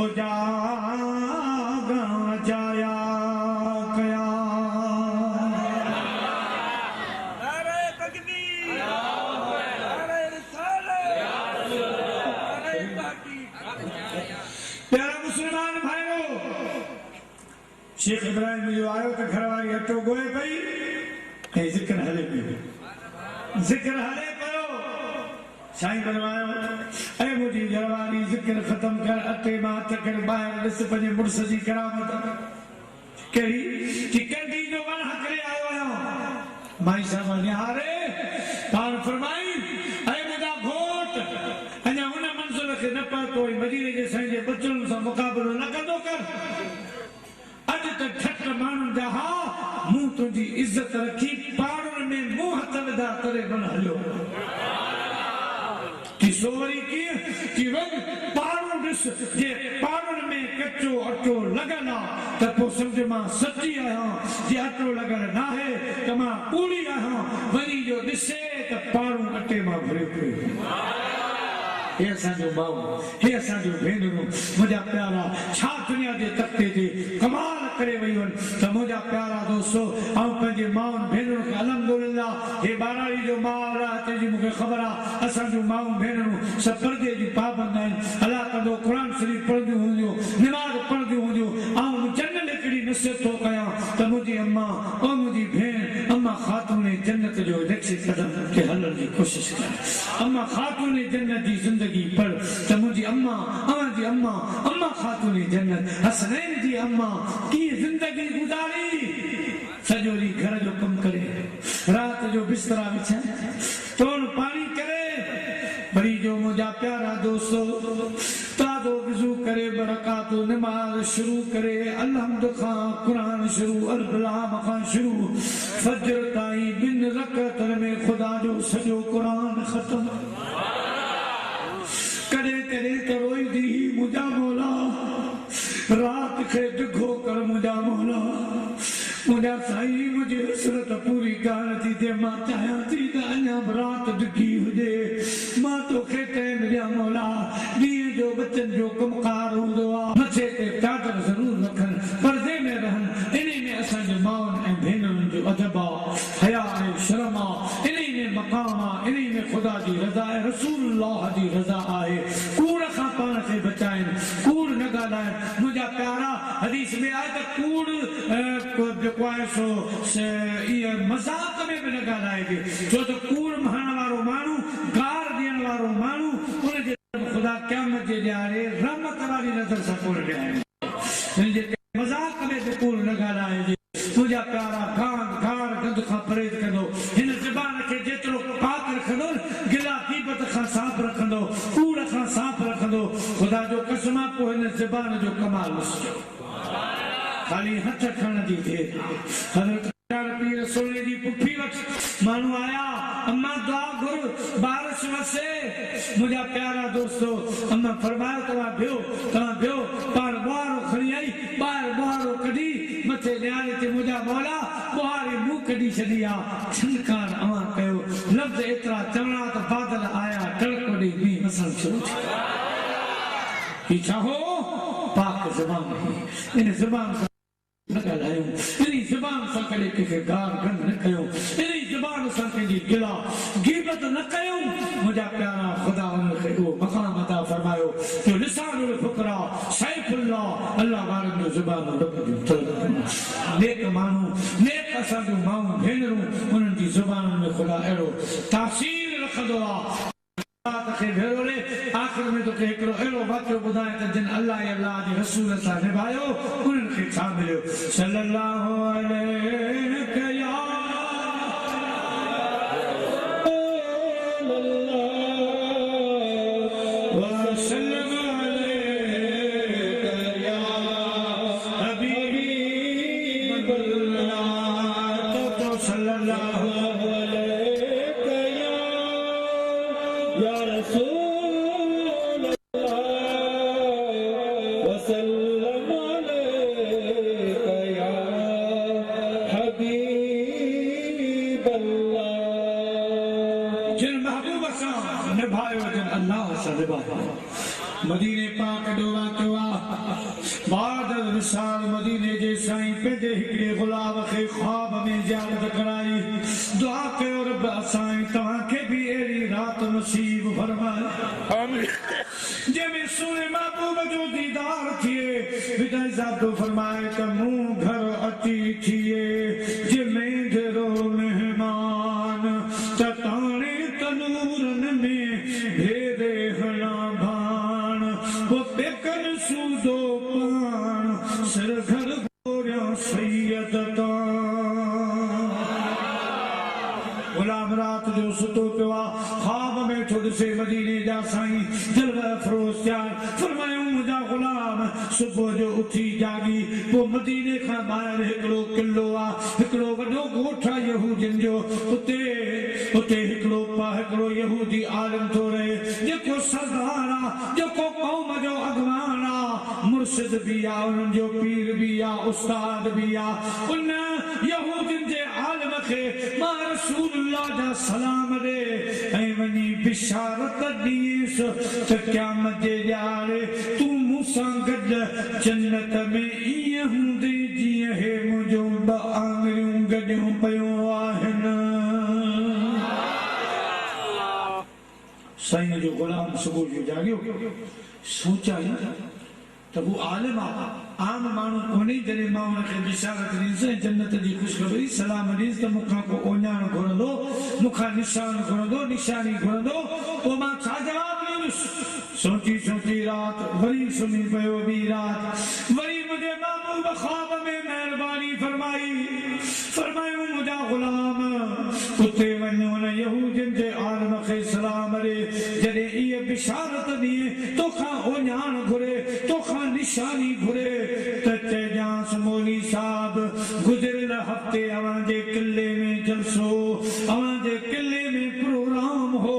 ओ जागा जाया कया नारे तकबीर नारे रिसालत नारे ताकीद प्यारा मुसलमान भाइयों शेख इब्राहिम जो आयो त घरवारी अटो गोए पई ऐं ज़िक्र हले पियो साईं फरमायो ऐ मुंहिंजी घरवारी ज़िक्र ख़तम कर अटे मां तकड़ ॿाहिरि ॾिस पंहिंजे मुड़ुस जी करामत कहिड़ी कि कंडी जो वण हकरे आयो आहियां माई साहिब निहारे पाण फरमाई ऐ मुंहिंजा घोट अञा हुन मंज़िल खे न पहुतो मदीने जे साईं जे बचड़नि सां मुक़ाबिलो न कंदो कर अॼु त ठट माण्हुनि जा हा मूं तुंहिंजी इज़त रखी पाड़नि में मुंहुं हथ विधा करे मन हलियो कि सोवरी कीअं कि वञ पाड़ो ॾिस जे पाड़नि में कचो अटो लॻल आहे त पोइ सम्झ मां सची आहियां जे अटो लॻल न आहे त मां कूड़ी आहियां वञी जो ॾिसे त पाड़ो अटे मां भरियो पियो हे असांजो भाउ हे असांजो भेनरूं मुंहिंजा प्यारा छा दुनिया जे तख़्ते ते कमाल करे वयूं आहिनि त मुंहिंजा प्यारा दोस्तो ऐं पंहिंजे माउनि भेनरुनि खे अल्हम्दुलिल्लाह हे ॿाराड़ी जो महाराज जी मूंखे ख़बर आहे असांजूं माउनि भेनरूं सभु पर्दे जी पाबंद आहिनि अलाह कंदो क़ुर शरीफ़ पढ़ंदियूं हूंदियूं निमाज़ पढ़ंदियूं हूंदियूं ऐं जनत हिकिड़ी नसीहत थो कयां त मुंहिंजी अम्मा ऐं मुंहिंजी भेण अम्मा ख़ातून जन्नत जो नक्शे क़दम ते हलण जी कोशिशि कर अम्मा ख़ातून जन्नत जी ज़िंदगी पढ़ त मुंहिंजी अम्मा अव्हांजी अम्मा अम्मा ख़ातून जन्नत हसनैन जी अम्मा कीअं ज़िंदगी गुज़ारी सॼो ॾींहुं घर जो कमु करे राति जो बिस्तरा विछाए तोड़ पाणी करे वरी जो मुंहिंजा प्यारा दोस्तो ताज़ो वज़ू करे बरकातो नमाज़ शुरू करे अलहम्द खां क़ुरान शुरू अलबलाम खां शुरू फजर ताईं 2 रकअतनि में ख़ुदा जो सॼो क़ुरान ख़तम कॾहिं कॾहिं त रोईंदी मुंहिंजा मौला राति खे ॾिघो कर मुंहिंजा मौला मुंहिंजा साईं मुंहिंजी हसरत पूरी करण थी थिए मां चाहियां थी त अञा बि राति ॾिघी हुजे मां तोखे टाइम ॾियां मौला ॾींहं जो बचनि जो कमकार हूंदो आहे मथे ते चादर ज़रूरु रखनि पर्दे में रहनि इन में असांजे माउनि ऐं भेनरुनि जो अदब आहे हया ऐं शर्म आहे इन में मक़ाम आहे इन में ख़ुदा जी रज़ा आहे रसूलुल्लाह जी रज़ा आहे कूड़ खां पाण खे बचाइनि कूड़ न ॻाल्हाइनि मुंहिंजा प्यारा हदीस में आहे त कूड़ जेको आहे सो इहा मज़ाक में बि न ॻाल्हाइजे छो त कूड़ हणण वारो माण्हू गार ॾियण वारो माण्हू उनजे ख़ुदा क़यामत जे ॾियारे रहमत वारी नज़र सां कोन ॾियारे मज़ाक में बि कूड़ न ॻाल्हाइजे मुंहिंजा प्यारा गार गंद खां परहेज़ कंदो हिन ज़बान खे जेतिरो पाक रखंदो गिला ग़ीबत खां साफ़ रखंदो कूड़ खां साफ़ रखंदो ख़ुदा जो कसम आहे पोइ हिन ज़बान जो कमाल ॾिसजो खाली हथ खणण जी थिए हज़रत पीर सोने जी पुफी वटि माण्हू आया अम्मा दुआ घुर बारिश वसे मुंहिंजा प्यारा दोस्तो अम्मा फरमायो तव्हां बिहो पाण ॿुहारो खणी आई ॿाहिरि ॿुहारो कढी मथे निहारे ते मुंहिंजा मौला ॿुहारी मुंहुं कढी छॾी आहे छनकार अव्हां कयो लफ़्ज़ एतिरा चवणा त बादल आया टड़को ॾेई मींहुं हसन शुरू थी कि चाहो पाक ज़बान है इन ज़बान से न ॻाल्हायूं इन ज़बान सां कॾहिं कंहिंखे गार गंद न कयूं इन ज़बान सां कंहिंजी गिला गीबत न कयूं मुंहिंजा प्यारा ख़ुदा उनखे उहो मक़ाम अता फरमायो जो लिसानुल फ़ुक़रा सैफ़ुल्लाह अल्लाह वारनि जो ज़बान नेक माण्हू नेक असां जूं माऊं भेनरूं उन्हनि जी ज़ुबाननि में ख़ुदा अहिड़ो तासीर रखंदो आहे आखिर में तो हिकिड़ो अहिड़ो वाक़ियो ॿुधाए त जिन अल्लाह ऐं अल्लाह जे रसूल सां निभायो उन्हनि खे छा मिलियो सल्लल्लाहु अलैहि या मदीने पाक डोवा कवा बाद विशाल मदीने जे साईं पंहिंजे हिकिड़े गुलाम खे ख्वाब में ज़ियारत कराई दुआ कयो रब साईं तव्हांखे बि अहिड़ी रात नसीब फरमाए आमीन जंहिंमें सुहिणे महबूब जो दीदार थिए विदाई साहब फरमाए त मूं घर अची थिए जंहिंमें जहिड़ो मेहमान त ताणे तनूरन में भेरे हला सूदो पान सिर घर गोरिया सैयद गुलाम रात जो सुतो पियो आहे ख्वाब में थो ॾिसे मदीने जा साईं जलवा अफरोज़ थिया फरमायूं मुंहिंजा गुलाम सुबुह जो उथी जागी पोइ मदीने खां ॿाहिरि हिकिड़ो किलो आहे हिकिड़ो वॾो ॻोठ आहे यहूदियुनि जो उते हिकिड़ो यहूदी आलिम थो रहे जेको सरदार आहे जेको क़ौम जो अॻवान आहे मुर्शिद भी आ उन्हनि जो पीर भी आ उस्ताद भी आ उन यहूदियुनि जे आलिम खे मां रसूलुल्लाह जा सलाम ॾे ऐं वञी बिशारत ॾींसि त क़यामत जे ॾियारे तूं मूंसां गॾु जन्नत में ईअं हूंदे जीअं हे मुंहिंजो ॿ आङिरियूं गॾियूं पियूं आहिनि साईं जो गुलाम सुबुह जो जाॻियो सोचाई त वो आलिम आहे आम माण्हू कोन्हे जॾहिं मां हुनखे बिशारत ॾींसि ऐं जन्नत जी ख़ुशख़बरी सलाम ॾींसि त मूंखां को ओञाण घुरंदो मूंखां निशान घुरंदो निशानी घुरंदो पोइ मां छा जवाबु ॾींदुसि सोची सोची राति वरी सुम्ही पियो ॿी राति वरी मुंहिंजे महबूब ख्वाब में महिरबानी फरमायूं मुंहिंजा गुलाम उते वञ हुन यहूदियुनि जे आलिम खे सलाम ॾे जॾहिं इहे बिशारत ॾिए तोखां ओञाण घुरे तोखां निशानी घुरे त चइजांसि मौली साहब गुज़िरियल हफ़्ते अव्हांजे किले में जलसो अव्हांजे किले में प्रोग्राम हो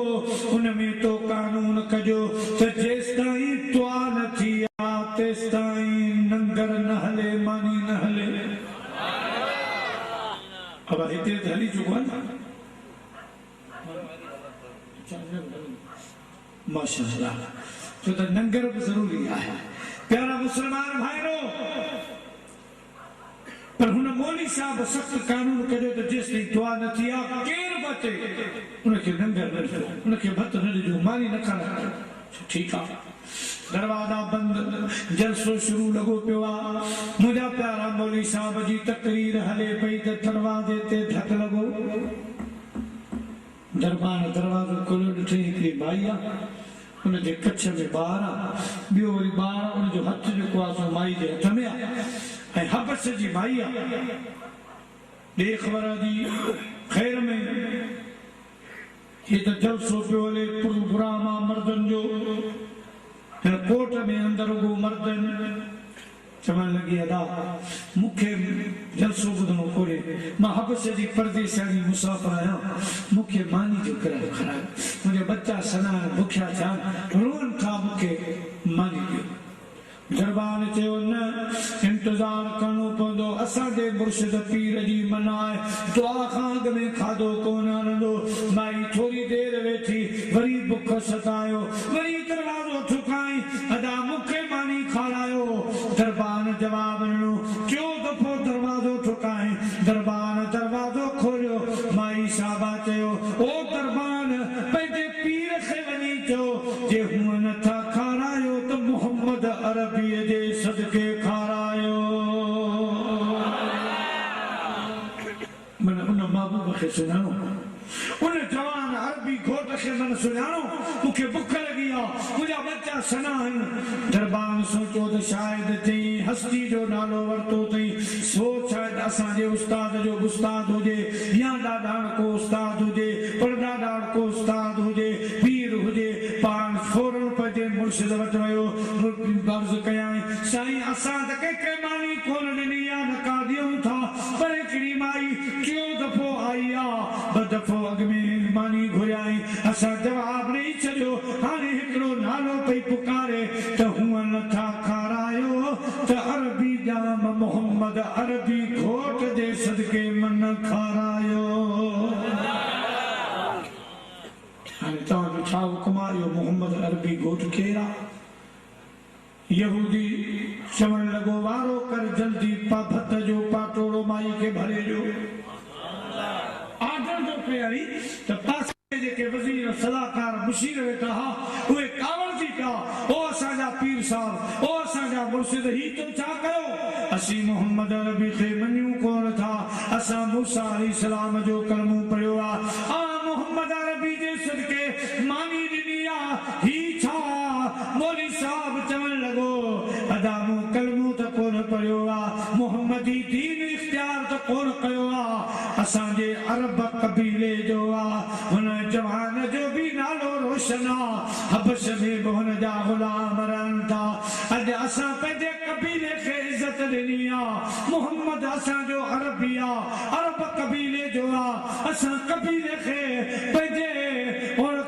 उन में तो कानून कजो त जेसिताईं दुआ न थी आहे तेसिताईं नंगर न हले मानी न हले अब हिते त हली चुको आहे माशाअल्लाह छो त नंगर बि ज़रूरी आहे प्यारा मुसलमान भाइरो पर हुन मौली साहब सख्त कानून कढियो त जेसिताईं दुआ न थी आहे केर बि अचे उनखे नंगर न ॾिजो उनखे भत न ॾिजो मानी न खारायो ठीकु आहे दरवाजा बंद जलसो शुरू लॻो पियो आहे मुंहिंजा प्यारा मौली साहब जी तकरीर हले पई त दरवाजे ते धक लॻो दरबार दरवाज़ो खोलियो ॾिठई हिकिड़ी माई आहे उनजे कच्छ में ॿार आहे ॿियो वरी ॿार आहे उनजो हथ जेको आहे सो माई जे हथ में आहे ऐं हबस जी माई आहे ॾेख वारा जी ख़ैर में हीअ त जलसो पियो हले प्रोग्राम आहे मर्दनि जो हिन कोट में अंदरि रुॻो मर्दनि चवण लॻी अदा मूंखे जलसो ॿुधणो कोन्हे मां हबस जी परदेसानी मुसाफ़िर आहियां मूंखे मानी जो किरायो खारायो मुंहिंजा बच्चा सना बुखिया थिया रोअनि था मूंखे मानी ॾियो दरबार चयो न इंतज़ार करणो पवंदो असांजे मुर्शिद पीर जी मना आहे दुआ खां अॻु में खाधो कोन हलंदो माई थोरी देरि वेठी वरी बुख सतायो वरी मोहम्मद अरबी जे सदके खारायो मन उन महबूब खे सुञाणो उन जवान अरबी घोट खे मन सुञाणो मूंखे बुख लगी आ मुंहिंजा बच्चा सना आहिनि दरबार सोचो त शायद चई हस्ती जो नालो वरतो अथई सोच शायद असांजे उस्ताद जो गुस्ताद हुजे या ॾाढाण को उस्ताद हुजे पर ॾाढाण को उस्ताद हुजे पीर हुजे पाण फौरन पंहिंजे मुर्शिद वटि वियो अर्ज़ कयाईं साईं असां त कंहिंखे मानी कोन ॾिनी आहे न का ॾियूं था पर हिकिड़ी माई टियों दफ़ो आई आहे ॿ दफ़ो अॻ में मानी घुरियाई असां जवाब ॾेई छॾियो हाणे हिकिड़ो नालो पई पुकारे त हूअं नथा खारायो त अरबी जाम मोहम्मद अरबी घोट जे सदके मन खारायो हाणे तव्हांजो छा हुकुम आहे इहो मोहम्मद अरबी घोट केरु आहे यहूदी चवण लॻो वारो कर जल्दी भत जो पाटोड़ो माई खे भरे ॾियो आर्डर जो पे आई त पासे जेके वज़ीर सलाहकार मुशीर वेठा हा उहे कावड़ थी पिया ओ असांजा पीर साहब ओ असांजा मुर्शिद ही तो छा कयो असीं मोहम्मद अरबी खे मञूं कोन था असां मूसा अलैहिस्सलाम जो कलमो पढ़ियो आहे मोहम्मद अरबी जे सदके मानी ॾिनी आहे ही छा मौलवी साहब चवण लॻो अदा मूं कलमो त कोन पढ़ियो आहे मोहम्मदी दीन इख्तियार त कोन कयो आहे असांजे अरब कबीले जो आहे हुन जवान जो बि नालो रोशन आहे हबश में बि हुन जा ग़ुलाम रहनि था अॼु असां पंहिंजे कबीले खे इज़त ॾिनी आहे मोहम्मद असांजो अरबी आहे अरब कबीले जो आहे असां कबीले खे पंहिंजे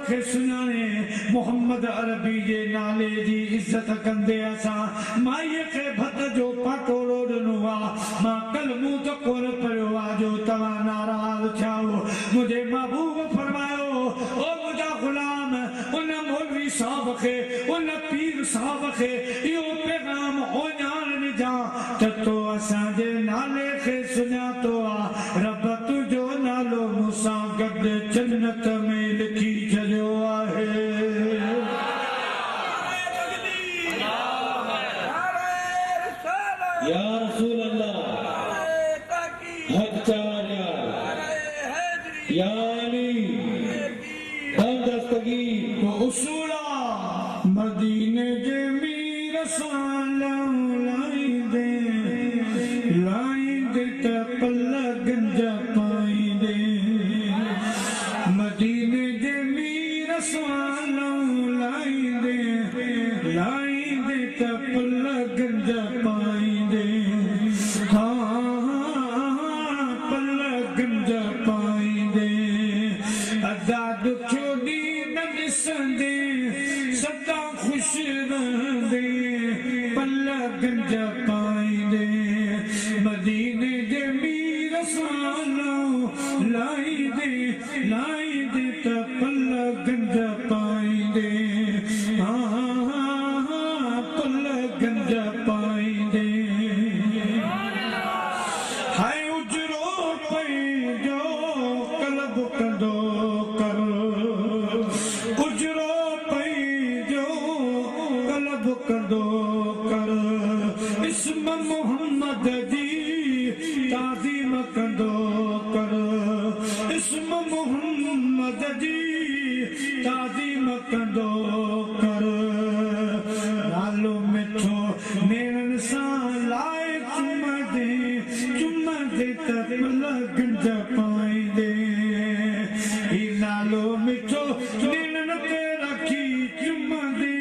खे सुञाणे मोहम्मद अरबी जे नाले जी इज़त कंदे असां माईअ खे भत जो पाटोड़ो ॾिनो आहे मां कलमो त कोन पढ़ियो आहे जो तव्हां नाराज़ थिया मुंहिंजे महबूब फरमायो ओ मुंहिंजा ग़ुलाम उन मौलवी साहब खे उन पीर साहब खे इहो पैगाम ओञाण ॾिजां त तो असांजे नाले खे सुञातो आहे रब तुंहिंजो नालो मूंसां गॾु जन्नत में लिखी छॾियो आहे या रसूल अल्लाह हक चार या अली दस्तगीर को उसूला मदीने जे मीर सां लाईंदे त पल गंज पाईंदे मदीने जे मीर सां लाईंदे त पल गंज पाईंदे पल गंज पाईंदे अदा ॾुखियो ॾींहुं न ॾिसंदे सदा ख़ुशि रहंदे पल गंज पाईंदे मदीने जे मीर सां लाईंदे त पल गंज पाईंदे पल गंज पाईंदे हाय उजरो पंहिंजो कलब कंदो कर उजरो पंहिंजो कलब कंदो कर इस्म मोहम्मद जी ताज़ीम कंदो कर इस्म मोहम्मद जी ताज़ीम कंदो कर नालो मिठो नेरनि सां लाए चुमंदे त पल गंज पाईंदे ही नालो मिठो नेरनि ते रखी चुमंदे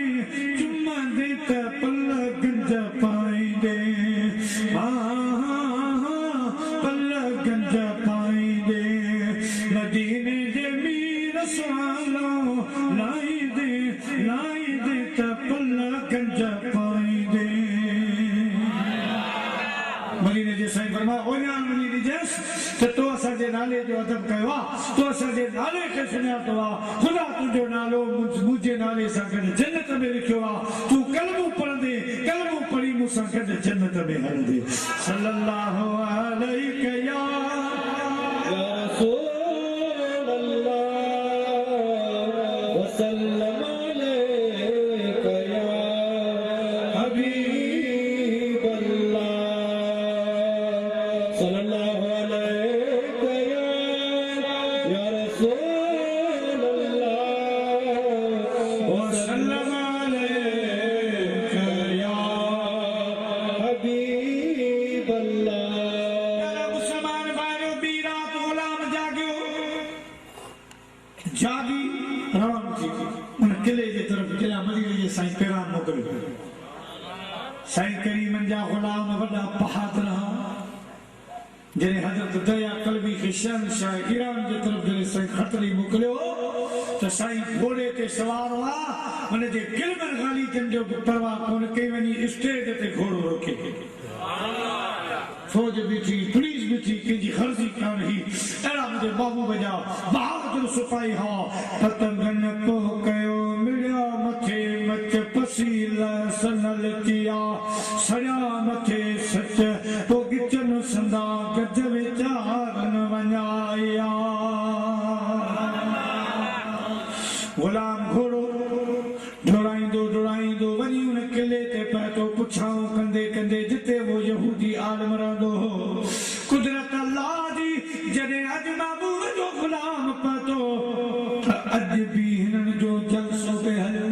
त पल गंज पाईंदे पल गंज पाईंदे मदीने जे मीर सां लाईंदे त पल गंज पाईंदे मदीने जे साईं फरमायो ओञाण वञी ॾिजेसि त तो असांजे नाले जो अदब कयो आहे तो असांजे नाले खे सुञातो आहे ख़ुदा तुंहिंजो नालो मुंहिंजे नाले सां गॾु जन्नत में लिखियो आहे तूं कलमो पढ़ंदे कलमो पढ़ी मूंसां गॾु जन्नत में हलंदे सल्लल्लाहु अलैहि या रसूल अल्लाह वसल्लम अलैहि या हबीब अल्लाह सल्लल्लाहु अलैहि या रसूल अल्लाह व सल्लल्लाहु अलैहि या हबीब अल्लाह। मुसलमान भाइयों, बी रात गुलाम जागियो, जागी रवान थी उन किले जे तरफ किला मदीने जे साईं पैरान मोकिलियो। साईं करीम जा गुलाम वॾा बहादुर जॾहिं हज़रत दरिया कलबी खे शहंशाह ईरान जे तरफ जॾहिं साईं ख़तरी मोकिलियो त साईं घोड़े ते सवार हुआ, हुन जे गिलमन ग़ालितनि जो परवाह कोन कई वञी स्टेज ते घोड़ो रोके। फौज बीठी, पुलिस बीठी, कंहिंजी ग़र्ज़ी कान हुई। अहिड़ा मुंहिंजे महबूब जा बहादुर सिपाही हा। पतंगन को कयो मिलिया मथे मच पसीला सनल चिया सड़िया मथे सच तो गिचन संदा गज विचारन वञाया। गुलाम घोड़ो डोड़ाईंदो वञी उन किले ते पहुतो। पुछाऊं कंदे कंदे जिते वो यहूदी आलम रहंदो हो। कुदरत अल्लाह जी जॾहिं अॼु महबूब जो गुलाम पहुतो त अॼु बि हिननि जो जलसो पे हलियो।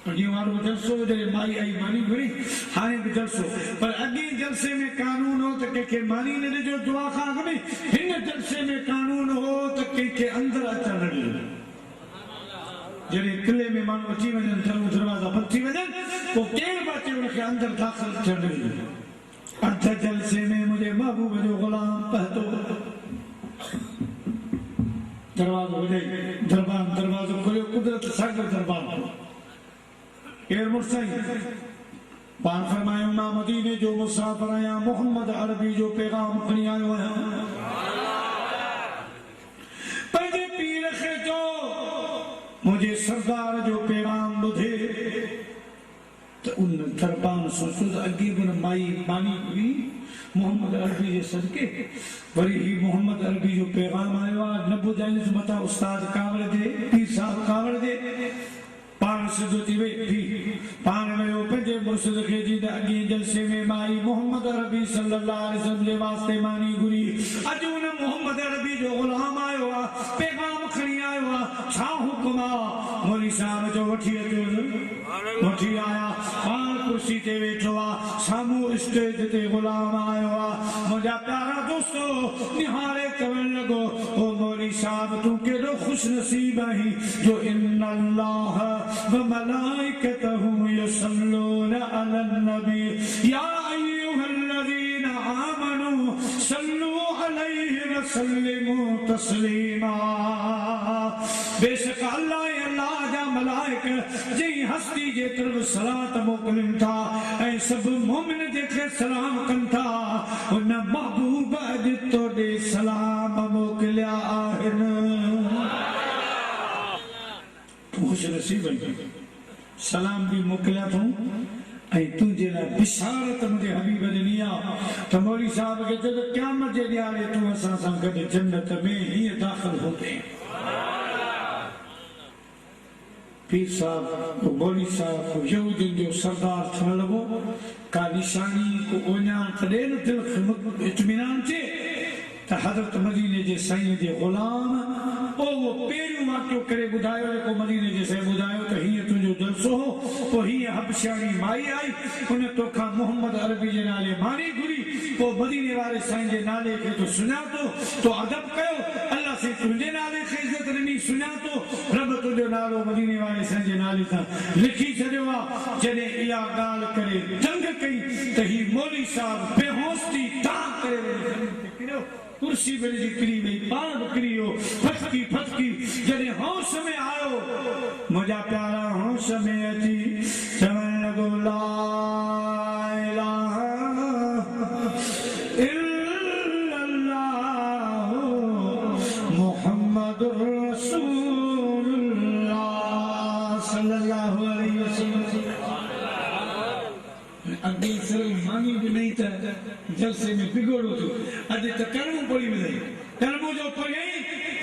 अॻे वारो जलसो जॾहिं माई आई मानी घुरी, हाणे बि जलसो। पर अॻे जलसे में कानून हो त कंहिंखे मानी न ॾिजो दुआ खां अॻु में। हिन जलसे में कानून हो त कंहिंखे अंदरि अचण न ॾिजो। जॾहिं किले में माण्हू अची वञनि, दरवाज़ा बंदि थी वञनि, पोइ केरु बि अचे उनखे अंदरि दाख़िल थियण न ॾिजो। अध जलसे में मुंहिंजे महबूब जो गुलाम पहुतो। दरवाज़ो वॼाई, दरवाज़ो खोलियो। कुदरत साॻियो दरबार केरु मुर्साई पाण फरमायो, मां मदीने जो मुसाफ़िर आहियां, मोहम्मद अरबी जो पैगाम खणी आयो आहियां। पंहिंजे पीर खे चओ मुझे सरदार जो पैगाम ॿुधे। तो उन दरबान सोचो त अॻे बि माई मानी हुई मोहम्मद अरबी जे सदके, वरी ही मोहम्मद अरबी जो पैगाम आयो आहे। न ॿुधाईंदुसि मथां उस्ताद कावड़ जे, पीर साहब कावड़ जे। पाण सिधो थी वेठी, पाण वियो पंहिंजे मुर्शिद खे जीअं अॻे जलसे में माई मोहम्मद अरबी सल्लल्लाहु अलैहि वसल्लम जे वास्ते मानी घुरी। अॼु उन मोहम्मद अरबी जो गुलाम आयो आहे, पैगाम खणी आयो आहे। छा हुकुम आहे? मौलवी साहब जो वठी अचो। वठी आया, पाण कुर्सी ते वेठो आहे, साम्हूं स्टेज ते गुलाम आयो आहे। मुंहिंजा प्यारा दोस्तो निहारे चवण लॻो, ओ मौलवी साहब तूं केॾो ख़ुशि नसीब आहीं जो इन्नल्लाह व मलाइकतहू युसल्लूना अलन नबी या अय्युहल्लज़ीना आमनू सल्लू अलैहि व सल्लिमू तस्लीमा। बेशक अल्लाह जा मलाइक जी हस्ती जे तरफ सलात मोकिलिन था ऐं सभु मोमिन जेके सलाम कनि था, उन महबूब अॼु तोॾे सलाम मोकिलिया आहिनि। ख़ुशि नसीब सलाम भी मोकिलिया थो ऐं तुंहिंजे लाइ बिशारत मुंहिंजे हबीब ॾिनी आहे त मौलवी साहब खे चयो त क़यामत जे ॾियारे तूं असां सां गॾु जन्नत में हीअं दाख़िल होते। पीर साहब मौलवी साहब यहूदियुनि जो सरदार थियण लॻो। का निशानी को ओञाण त ॾे न दिलि खे इत्मीनान थिए त हज़रत मदीने जे साईं जे गुलाम वो पहिरियों वाक़ियो करे ॿुधायो जेको मदीने जे साईं ॿुधायो त हीअं तुंहिंजो जलसो हो। पोइ हीअं हबशाणी माई आई, उन तोखां मोहम्मद अरबी जे नाले मानी घुरी। पोइ मदीने वारे साईं जे नाले खे तूं सुञातो, तो अदब कयो। अल्लाह से तुंहिंजे नाले खे इज़त ॾिनी, सुञातो। रब तुंहिंजो नालो मदीने वारे साईं जे नाले सां लिखी छॾियो आहे। जॾहिं इहा ॻाल्हि करे जंग कई त ही मौलवी साहब बेहोश थी टां करे किरियो। कुर्सी मिली जी किरी वई, पाण बि किरी वियो, फटकी जॾहिं होश में आयो, मुंहिंजा प्यारा होश में अची चवण लॻो ला इलाहा इल्लल्लाह मुहम्मदुर रसूलुल्लाह सल्लल्लाहु अलैहि वसल्लम। अॻे सिर्फ़ मानी बि नहीं त जलसे में बिगड़ो थियो। अॼु त कलमो पढ़ी ॿुधाई, कलमो जो पढ़ियई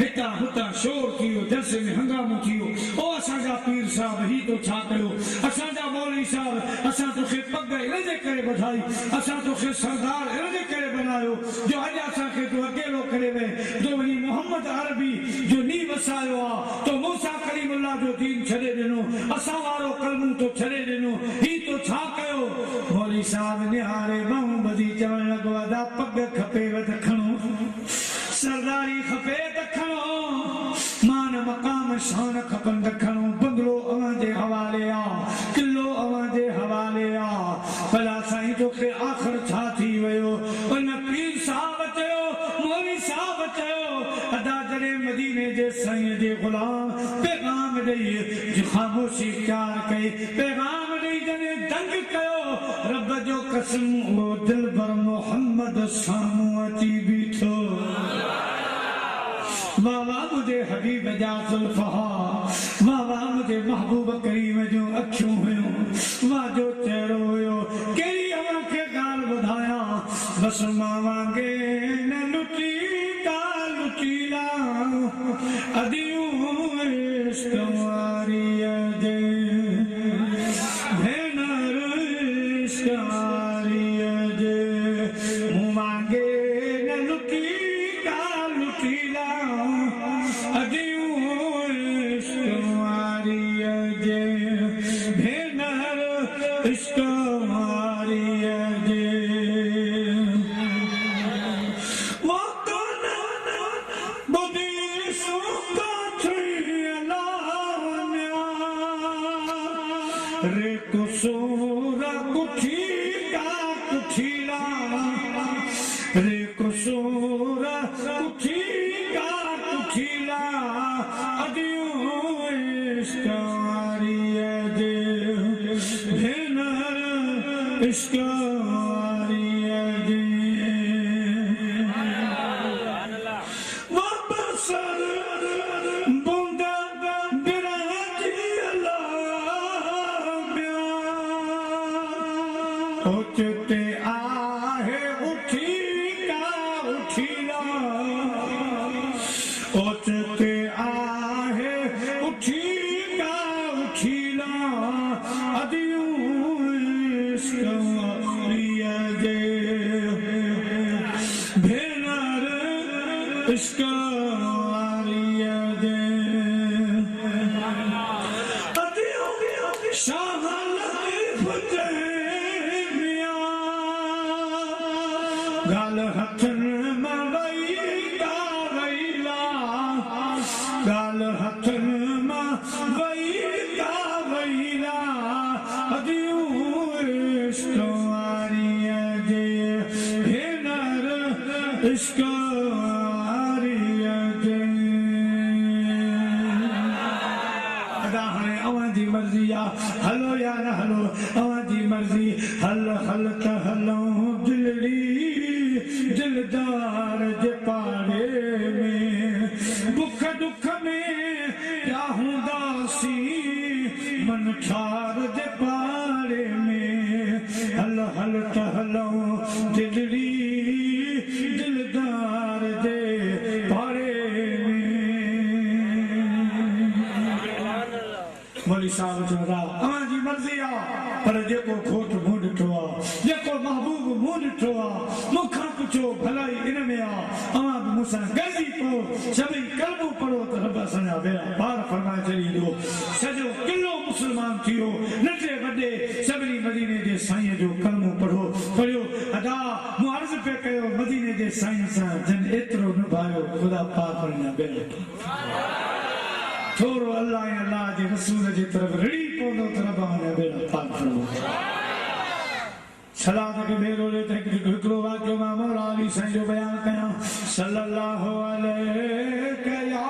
हिता हुता शोर थियो जलसे में हंगामो थियो ओ असांजा पीर साहब ही तो छा कयो असांजा मौलवी साहब असां तोखे पग इनजे करे बधाई असां तोखे सरदार इनजे करे बनायो जो अॼु असांखे तूं अकेलो करे वे जो वही मोहम्मद अरबी जो नी वसायो आ तो मूसा कलीमुल्लाह जो दीन छॾे ॾिनो असां वारो कलमू तो छॾे ॾिनो ही तो छा कयो मौलवी साहब निहारे माण्हू ॿधी चवण लॻो अदा पग खपेव त खणो सरदारी खपे त खणो मान मकाम शान खपन त खणो बंगलो अवां जे हवाले आ किलो अवां जे हवाले आ भला साईं तोखे आख़िर छा थी वियो उन पीर साहब चयो मौलवी साहब चयो अदा जॾहिं मदीने जे साईं जे ग़ुलाम पैगाम ॾेई जो ख़ामोशी इख्तियार कई पैगाम ॾेई जॾहिं दंग कयो रब जो कसम वो दिलबर मोहम्मद साम्हूं अची बीठो वाह मुझे हबीब जा जुल्फ़ा वाह मुझे महबूब करीम जो अखियूं हुयूं वाह जो चेहरो हुयो कहिड़ी अवां खे ॻाल्हि ॿुधायां बस मां वांगे न लुटी लुटीला अदियूं इश्क़ वारीअ जे भेनर इश्क़ वारीअ जे मूं वांगे न लुटीला अदियूं इश्क़ वारीअ जे भेनर इश्क़ वारीअ जे रे कुसूरा कुठीला कुठीला रे कुसूरा कुठीला कुठीला अदियूं इश्क़ वारीअ जे भेनर इश्क़ वारीअ जे वापस बूंदा उठते आहे उठीला उठीला उठते आहे उठीला उठीला अदियूं इश्क़ वारीअ जे भेनर इश्क़ वारीअ जे अदियूं शाह लतीफ़ जे गाल हथनि मां वई वईला गाल हथनि मां वई वईला अदियूं इश्क़ वारीअ जे भेनर इश्क़ वारीअ जे अदा हाणे अवां जी मर्ज़ी आ हलो या न हलो अवां जी मर्ज़ी हल हल त हलूं दिलड़ी दिलदार जे पाड़े में बुख दुख में क्या हूंदासी मन ठार जे पाड़े में हल हल त हलूं दिलड़ी दिलदार जे पाड़े में मौलवी साहब चवंदा अवां जी मर्ज़ी आ पर जेको खोट मूं ॾिठो आ जेको महबूब मूं ॾिठो आ मूंखां पुछो भलाई इन में आ अवां बि मूंसां गॾिजी पओ सभई कलमो पढ़ो त रब असांजा बेड़ा पार फरमाए छॾींदो सॼो किलो मुस्लमान थियो नंढे वॾे सभिनी मदीने जे साईं जो कलमो पढ़ो पढ़ियो अदा मूं अर्ज़ु पे कयो मदीने जे साईं सां जन एतिरो निभायो ख़ुदा पाक फरमाए बेड़ा थोरो अल्लाह ऐं अल्लाह जे रसूल जे तरफ़ रिड़ी पवंदो त रब हुन बेड़ा पाक फरमाए सलात के भेरो ले तक हिकिड़ो वाक़ियो मां मौला अली साईं जो बयान कयां सल्लल्लाहु अलैहि या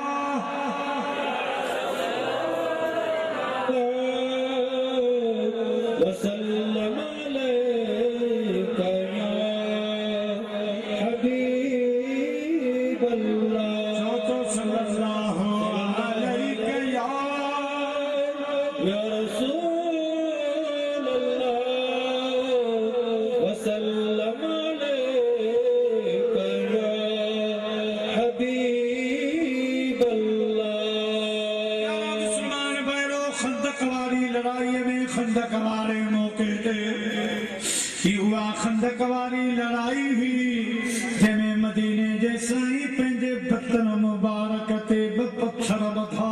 वसल्लम अलैका या हबीब अल्लाह सल्लल्लाहु अलैका या रसूल सल्लम अलैका या हबीब खंदक वारे मौके ते ही हुआ खंदक वारी लड़ाई हुई जंहिंमें मदीने जे साईं पंहिंजे बतन मुबारक ते ब पत्थर बधा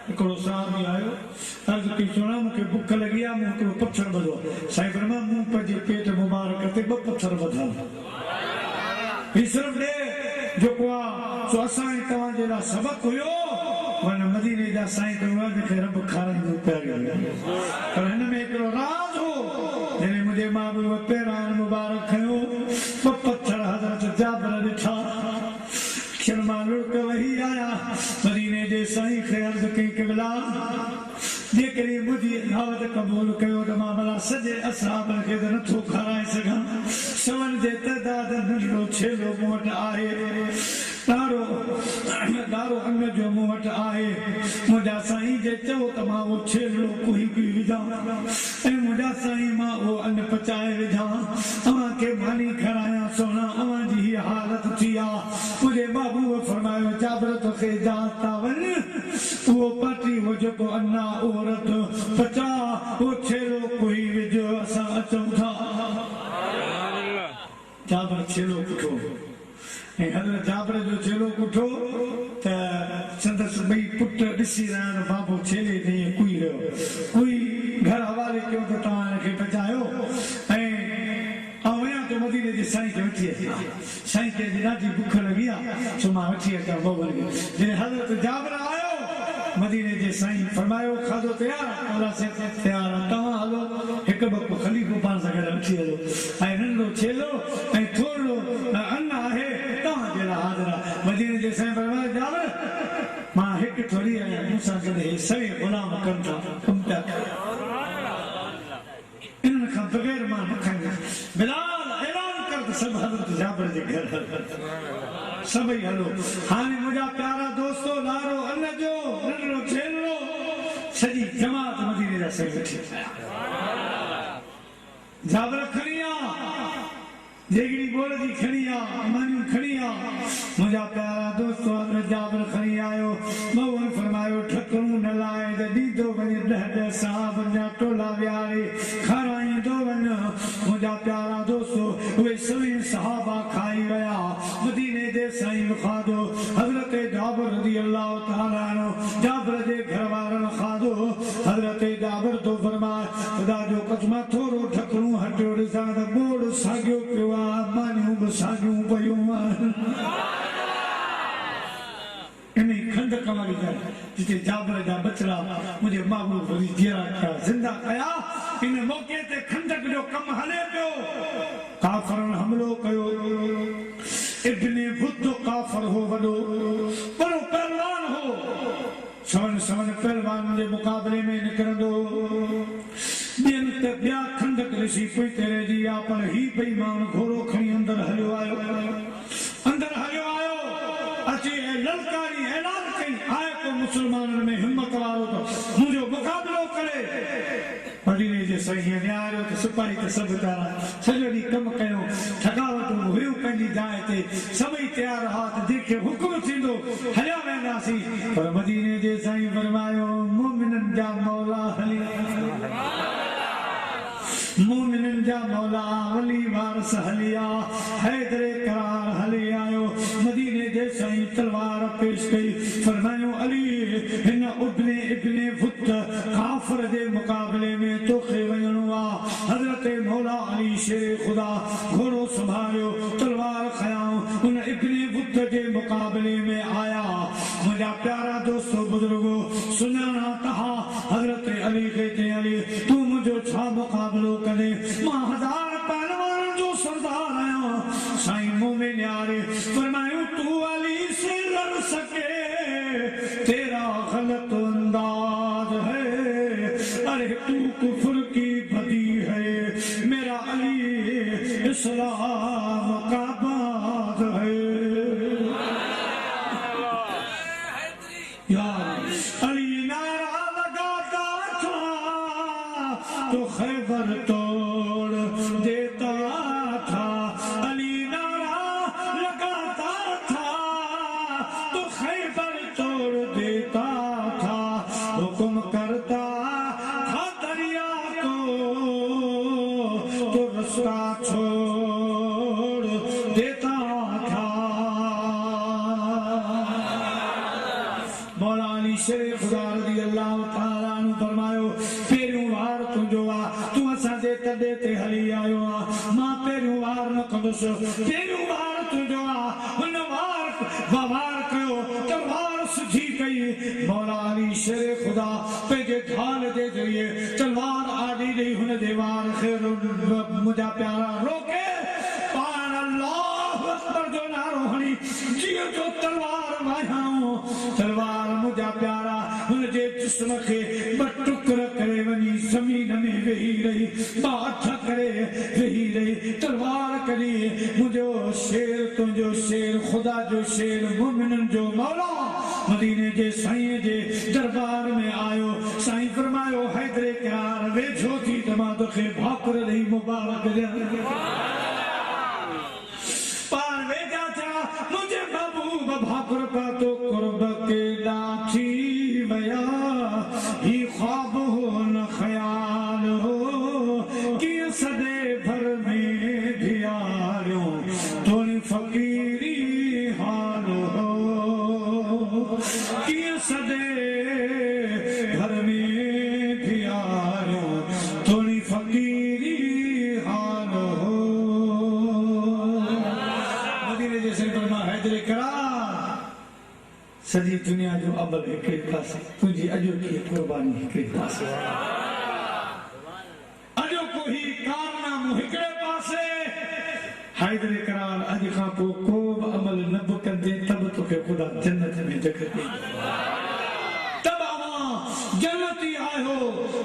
हिकिड़ो साहबी आयो अर्ज़ कई चवणा मूंखे बुख लगी आहे मूं हिकिड़ो पत्थर बधो साईं फरमा मूं पंहिंजे पेट मुबारक ते ब पत्थर बधा ही सिर्फ ॾे जेको आहे सो असां तव्हांजे लाइ सबक़ हुयो वन मदीने जा साईं मूंखे रब खाराईंदो पिया पर हिन में हिकिड़ो राज हो जॾहिं मुंहिंजे महबूब पहिरां मुबारक खयो ॿ पत्थर हज़रत जाबिर ॾिठा शर्मा लुड़क वही आया मदीने जे साईं खे अर्ज़ कई क़िबला जेकॾहिं मुंहिंजी दावत क़बूल कयो त मां भला सॼे असहाबनि खे त नथो खाराए सघां सवनि जे तइदाद नंढड़ो छेलो मूं वटि आहे ॾाढो अङ जो मूं वटि आहे मुंहिंजा साईं जे चओ त मां उहो छेलो कुही बि विझां ऐं मुंहिंजा साईं मां उहो अन्न पचाए विझां अव्हांखे मानी खारायां सोना अव्हां जी हीअ हालत थी आहे मुंहिंजे महबूब फरमायो जाबिर तोखे इजाज़त था वञ उहो पाटी उहो जेको अन्न आहे उहो रत पचा उहो छेलो कुही विझ असां अचूं था जाबिर छेलो कुठो ऐं हज़रत जाबिर जो छेलो कुठो त संदसि ॿई पुट ॾिसी रहिया आहिनि बाबो छेले ते ईअं कुई रहियो कुई घर हवाले कयो त तव्हां हिनखे बचायो ऐं वञा थो मदीने जे साईं खे वठी अचां साईं खे ॾाढी बुख लॻी आहे सो मां वठी अचां बबल खे जॾहिं हज़रत जाबिर आयो मदीने जे साईं फरमायो खाधो तयारु तयारु आहे तव्हां हलो हिकु ॿ खलीफ़ो पाण सां गॾु वठी हलो ऐं नंढो छेलो ऐं थोरो अन्न आहे तव्हांजे लाइ हाज़िर आहे मदीने जे साईं फरमायो जाबिर मां हिकु थोरी आहियां मूंसां गॾु हे सवे ग़ुलाम कनि था कमु पिया इन्हनि खां बग़ैर मां न खाईंदुसि बिलाल ऐलान कर त सभु हज़रत जाबिर जे घर सभई हलो हाणे मुंहिंजा प्यारा दोस्तो लारो अन्न जो नंढड़ो छेलो सॼी जमात मदीने जा साईं वेठी जाबिर खणी आ जेगड़ी बोल जी खणी आ मानियूं खणी आ मुंहिंजा प्यारा दोस्तो हज़रत जाबिर खणी आयो मऊं फरमायो ठकरूं न लाए त ॾींदो वञे 10 साहब जा टोला विहारे खाराईंदो वञ मुंहिंजा प्यारा दोस्तो उहे सभई सहाबा खाई विया मदीने जे साईं खाधो हज़रत जाबिर रज़ी अल्लाह ताला अन्हु जाबिर जे घर वारनि खाधो हज़रत जाबिर तो फरमाए ख़ुदा जो कसम थोरो ठकरूं हटियो ॾिसां त बोड़ साॻियो पियो आहे मानियूं बि साॻियूं पयूं इन खंडक वारी ॻाल्हि जिते जाबिर जा बचड़ा मुंहिंजे महबूब वरी जीअरा कया ज़िंदा कया इन मौक़े ते खंडक जो कमु हले पियो काफ़रनि हमलो कयो इब्ने बुद्ध काफ़र हो वॾो बड़ो पहलवान हो सवन पहलवान जे मुक़ाबले में निकिरंदो ॿियनि त ॿिया खंडक ॾिसी पोइ तेरे जी आहे पर ही बेईमान घोड़ो खणी अंदरि हलियो आयो अची ललकारी ऐलान कई आहे को मुसलमाननि में हिम्मत वारो त मुंहिंजो मुक़ाबिलो करे मदीने जे साईं निहारियो त सिपाही त सभु तारा सॼो ॾींहुं कमु कयो थकावटूं हुयूं पंहिंजी जाइ ते सभई तयारु हुआ त जेके हुकुम थींदो हलिया वेंदासीं पर मदीने जे साईं फरमायो मोमिननि जा मौला हली मोमिननि जा मौला वली वारस हलिया हैदर करार हली आयो मदीने जे साईं तलवार पेश कई फरमायो अली हिन इब्ने बुत काफ़िर जे मुक़ाबले में तोखे वञणो आहे हज़रत मौला अली शेर ख़ुदा घोड़ो संभालियो तलवार खयां उन इब्ने बुत जे मुक़ाबले में आया मुंहिंजा प्यारा दोस्तो बुजुर्गो सुञाणा तव्हां हज़रत अली खे चई अली तूं मुंहिंजो छा मुक़ाबिलो करे मां 1000 पहलवाननि जो सरदार आहियां साईं मुंह में निहारे फरमायो तू अली से लड़ सके तेरा गलत अंदाज है अरे तू कुफ्र की बदी है मेरा अली इस्लाम का बाज है यार अली नारा लगाता था तो खैबर तोड़ देता था अली नारा लगाता था तो खैबर तोड़ देता था वो हुक्म करता था दरिया को तो रास्ता छोड़ देता था। मौला अली शेर खुदा रज़ी अल्लाह तआला अन्हु फरमायो पहिरियों वार तुंहिंजो आ तूं असांजे तॾे ते हली आयो आ मां पहिरियों वार न कंदुसि पहिरियों वार तुंहिंजो आ हुन वार कयो तलवार सिधी कई। मौला अली शेर खुदा पंहिंजे ढाल जे ज़रिए तलवार आॾी ॾेई हुन जे वार खे मुंहिंजा प्यारा रोके पाण अल्लाह अकबर जो नारो हणी जीअं जो तलवार वाहियाऊं तलवार मुंहिंजा प्यारा हुन जे जिस्म खे ॿ टुकर करे वञी ज़मीन में वेही रही ॿ हथ करे वेही रही तलवार कढी मुंहिंजो शेर तुंहिंजो शेर ख़ुदा जो शेर मोमिननि जो मौला मदीने जे साईं जे दरबार में आयो। साईं फरमायो हैदरे करार वेझो थी त मां तोखे भाकुर ॾेई मुबारक ॾियां पार वेझा थिया मुंहिंजे महबूब भाकुर पातो कुर्ब के लाठी वया ही ख्वाब हो न ख्याल हो कि सदे भर में धियारो थोड़ी फकीरी हाल हो कि सदे भर में धियारो थोड़ी फकीरी हाल हो। मदीने जे सरकार मां हैदरे करार सॼी दुनिया जो अमल हिकिड़े पासे तुंहिंजी अॼोकी क़ुर्बानी हिकिड़े पासे अॼोको ही कारनामो हिकिड़े पासे हैदरे करार अॼु खां पोइ को बि अमल न बि कंदे तब तोखे ख़ुदा जन्नत में जॻह ॾे तब अवां जन्नती आहियो।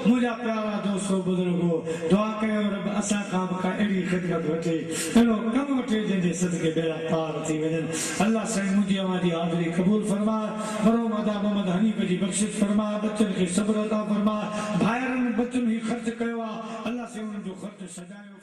मुंहिंजा प्यारा दोस्तो बुज़ुर्गो दुआ कयो रब असां खां बि का अहिड़ी ख़िदमत वठे अहिड़ो कमु वठे जंहिंजे सदके बेड़ा पार थी वञनि। अल्लाह साईं मुंहिंजी अवां जी हाज़िरी क़बूल फरमा मरोम अदा मोहम्मद हनीफ़ जी बख़्शिश फरमा बच्चनि खे सब्र अता फरमा भाइरनि बच्चनि ही ख़र्च कयो आहे अल्लाह से उन्हनि जो ख़र्च सजायो।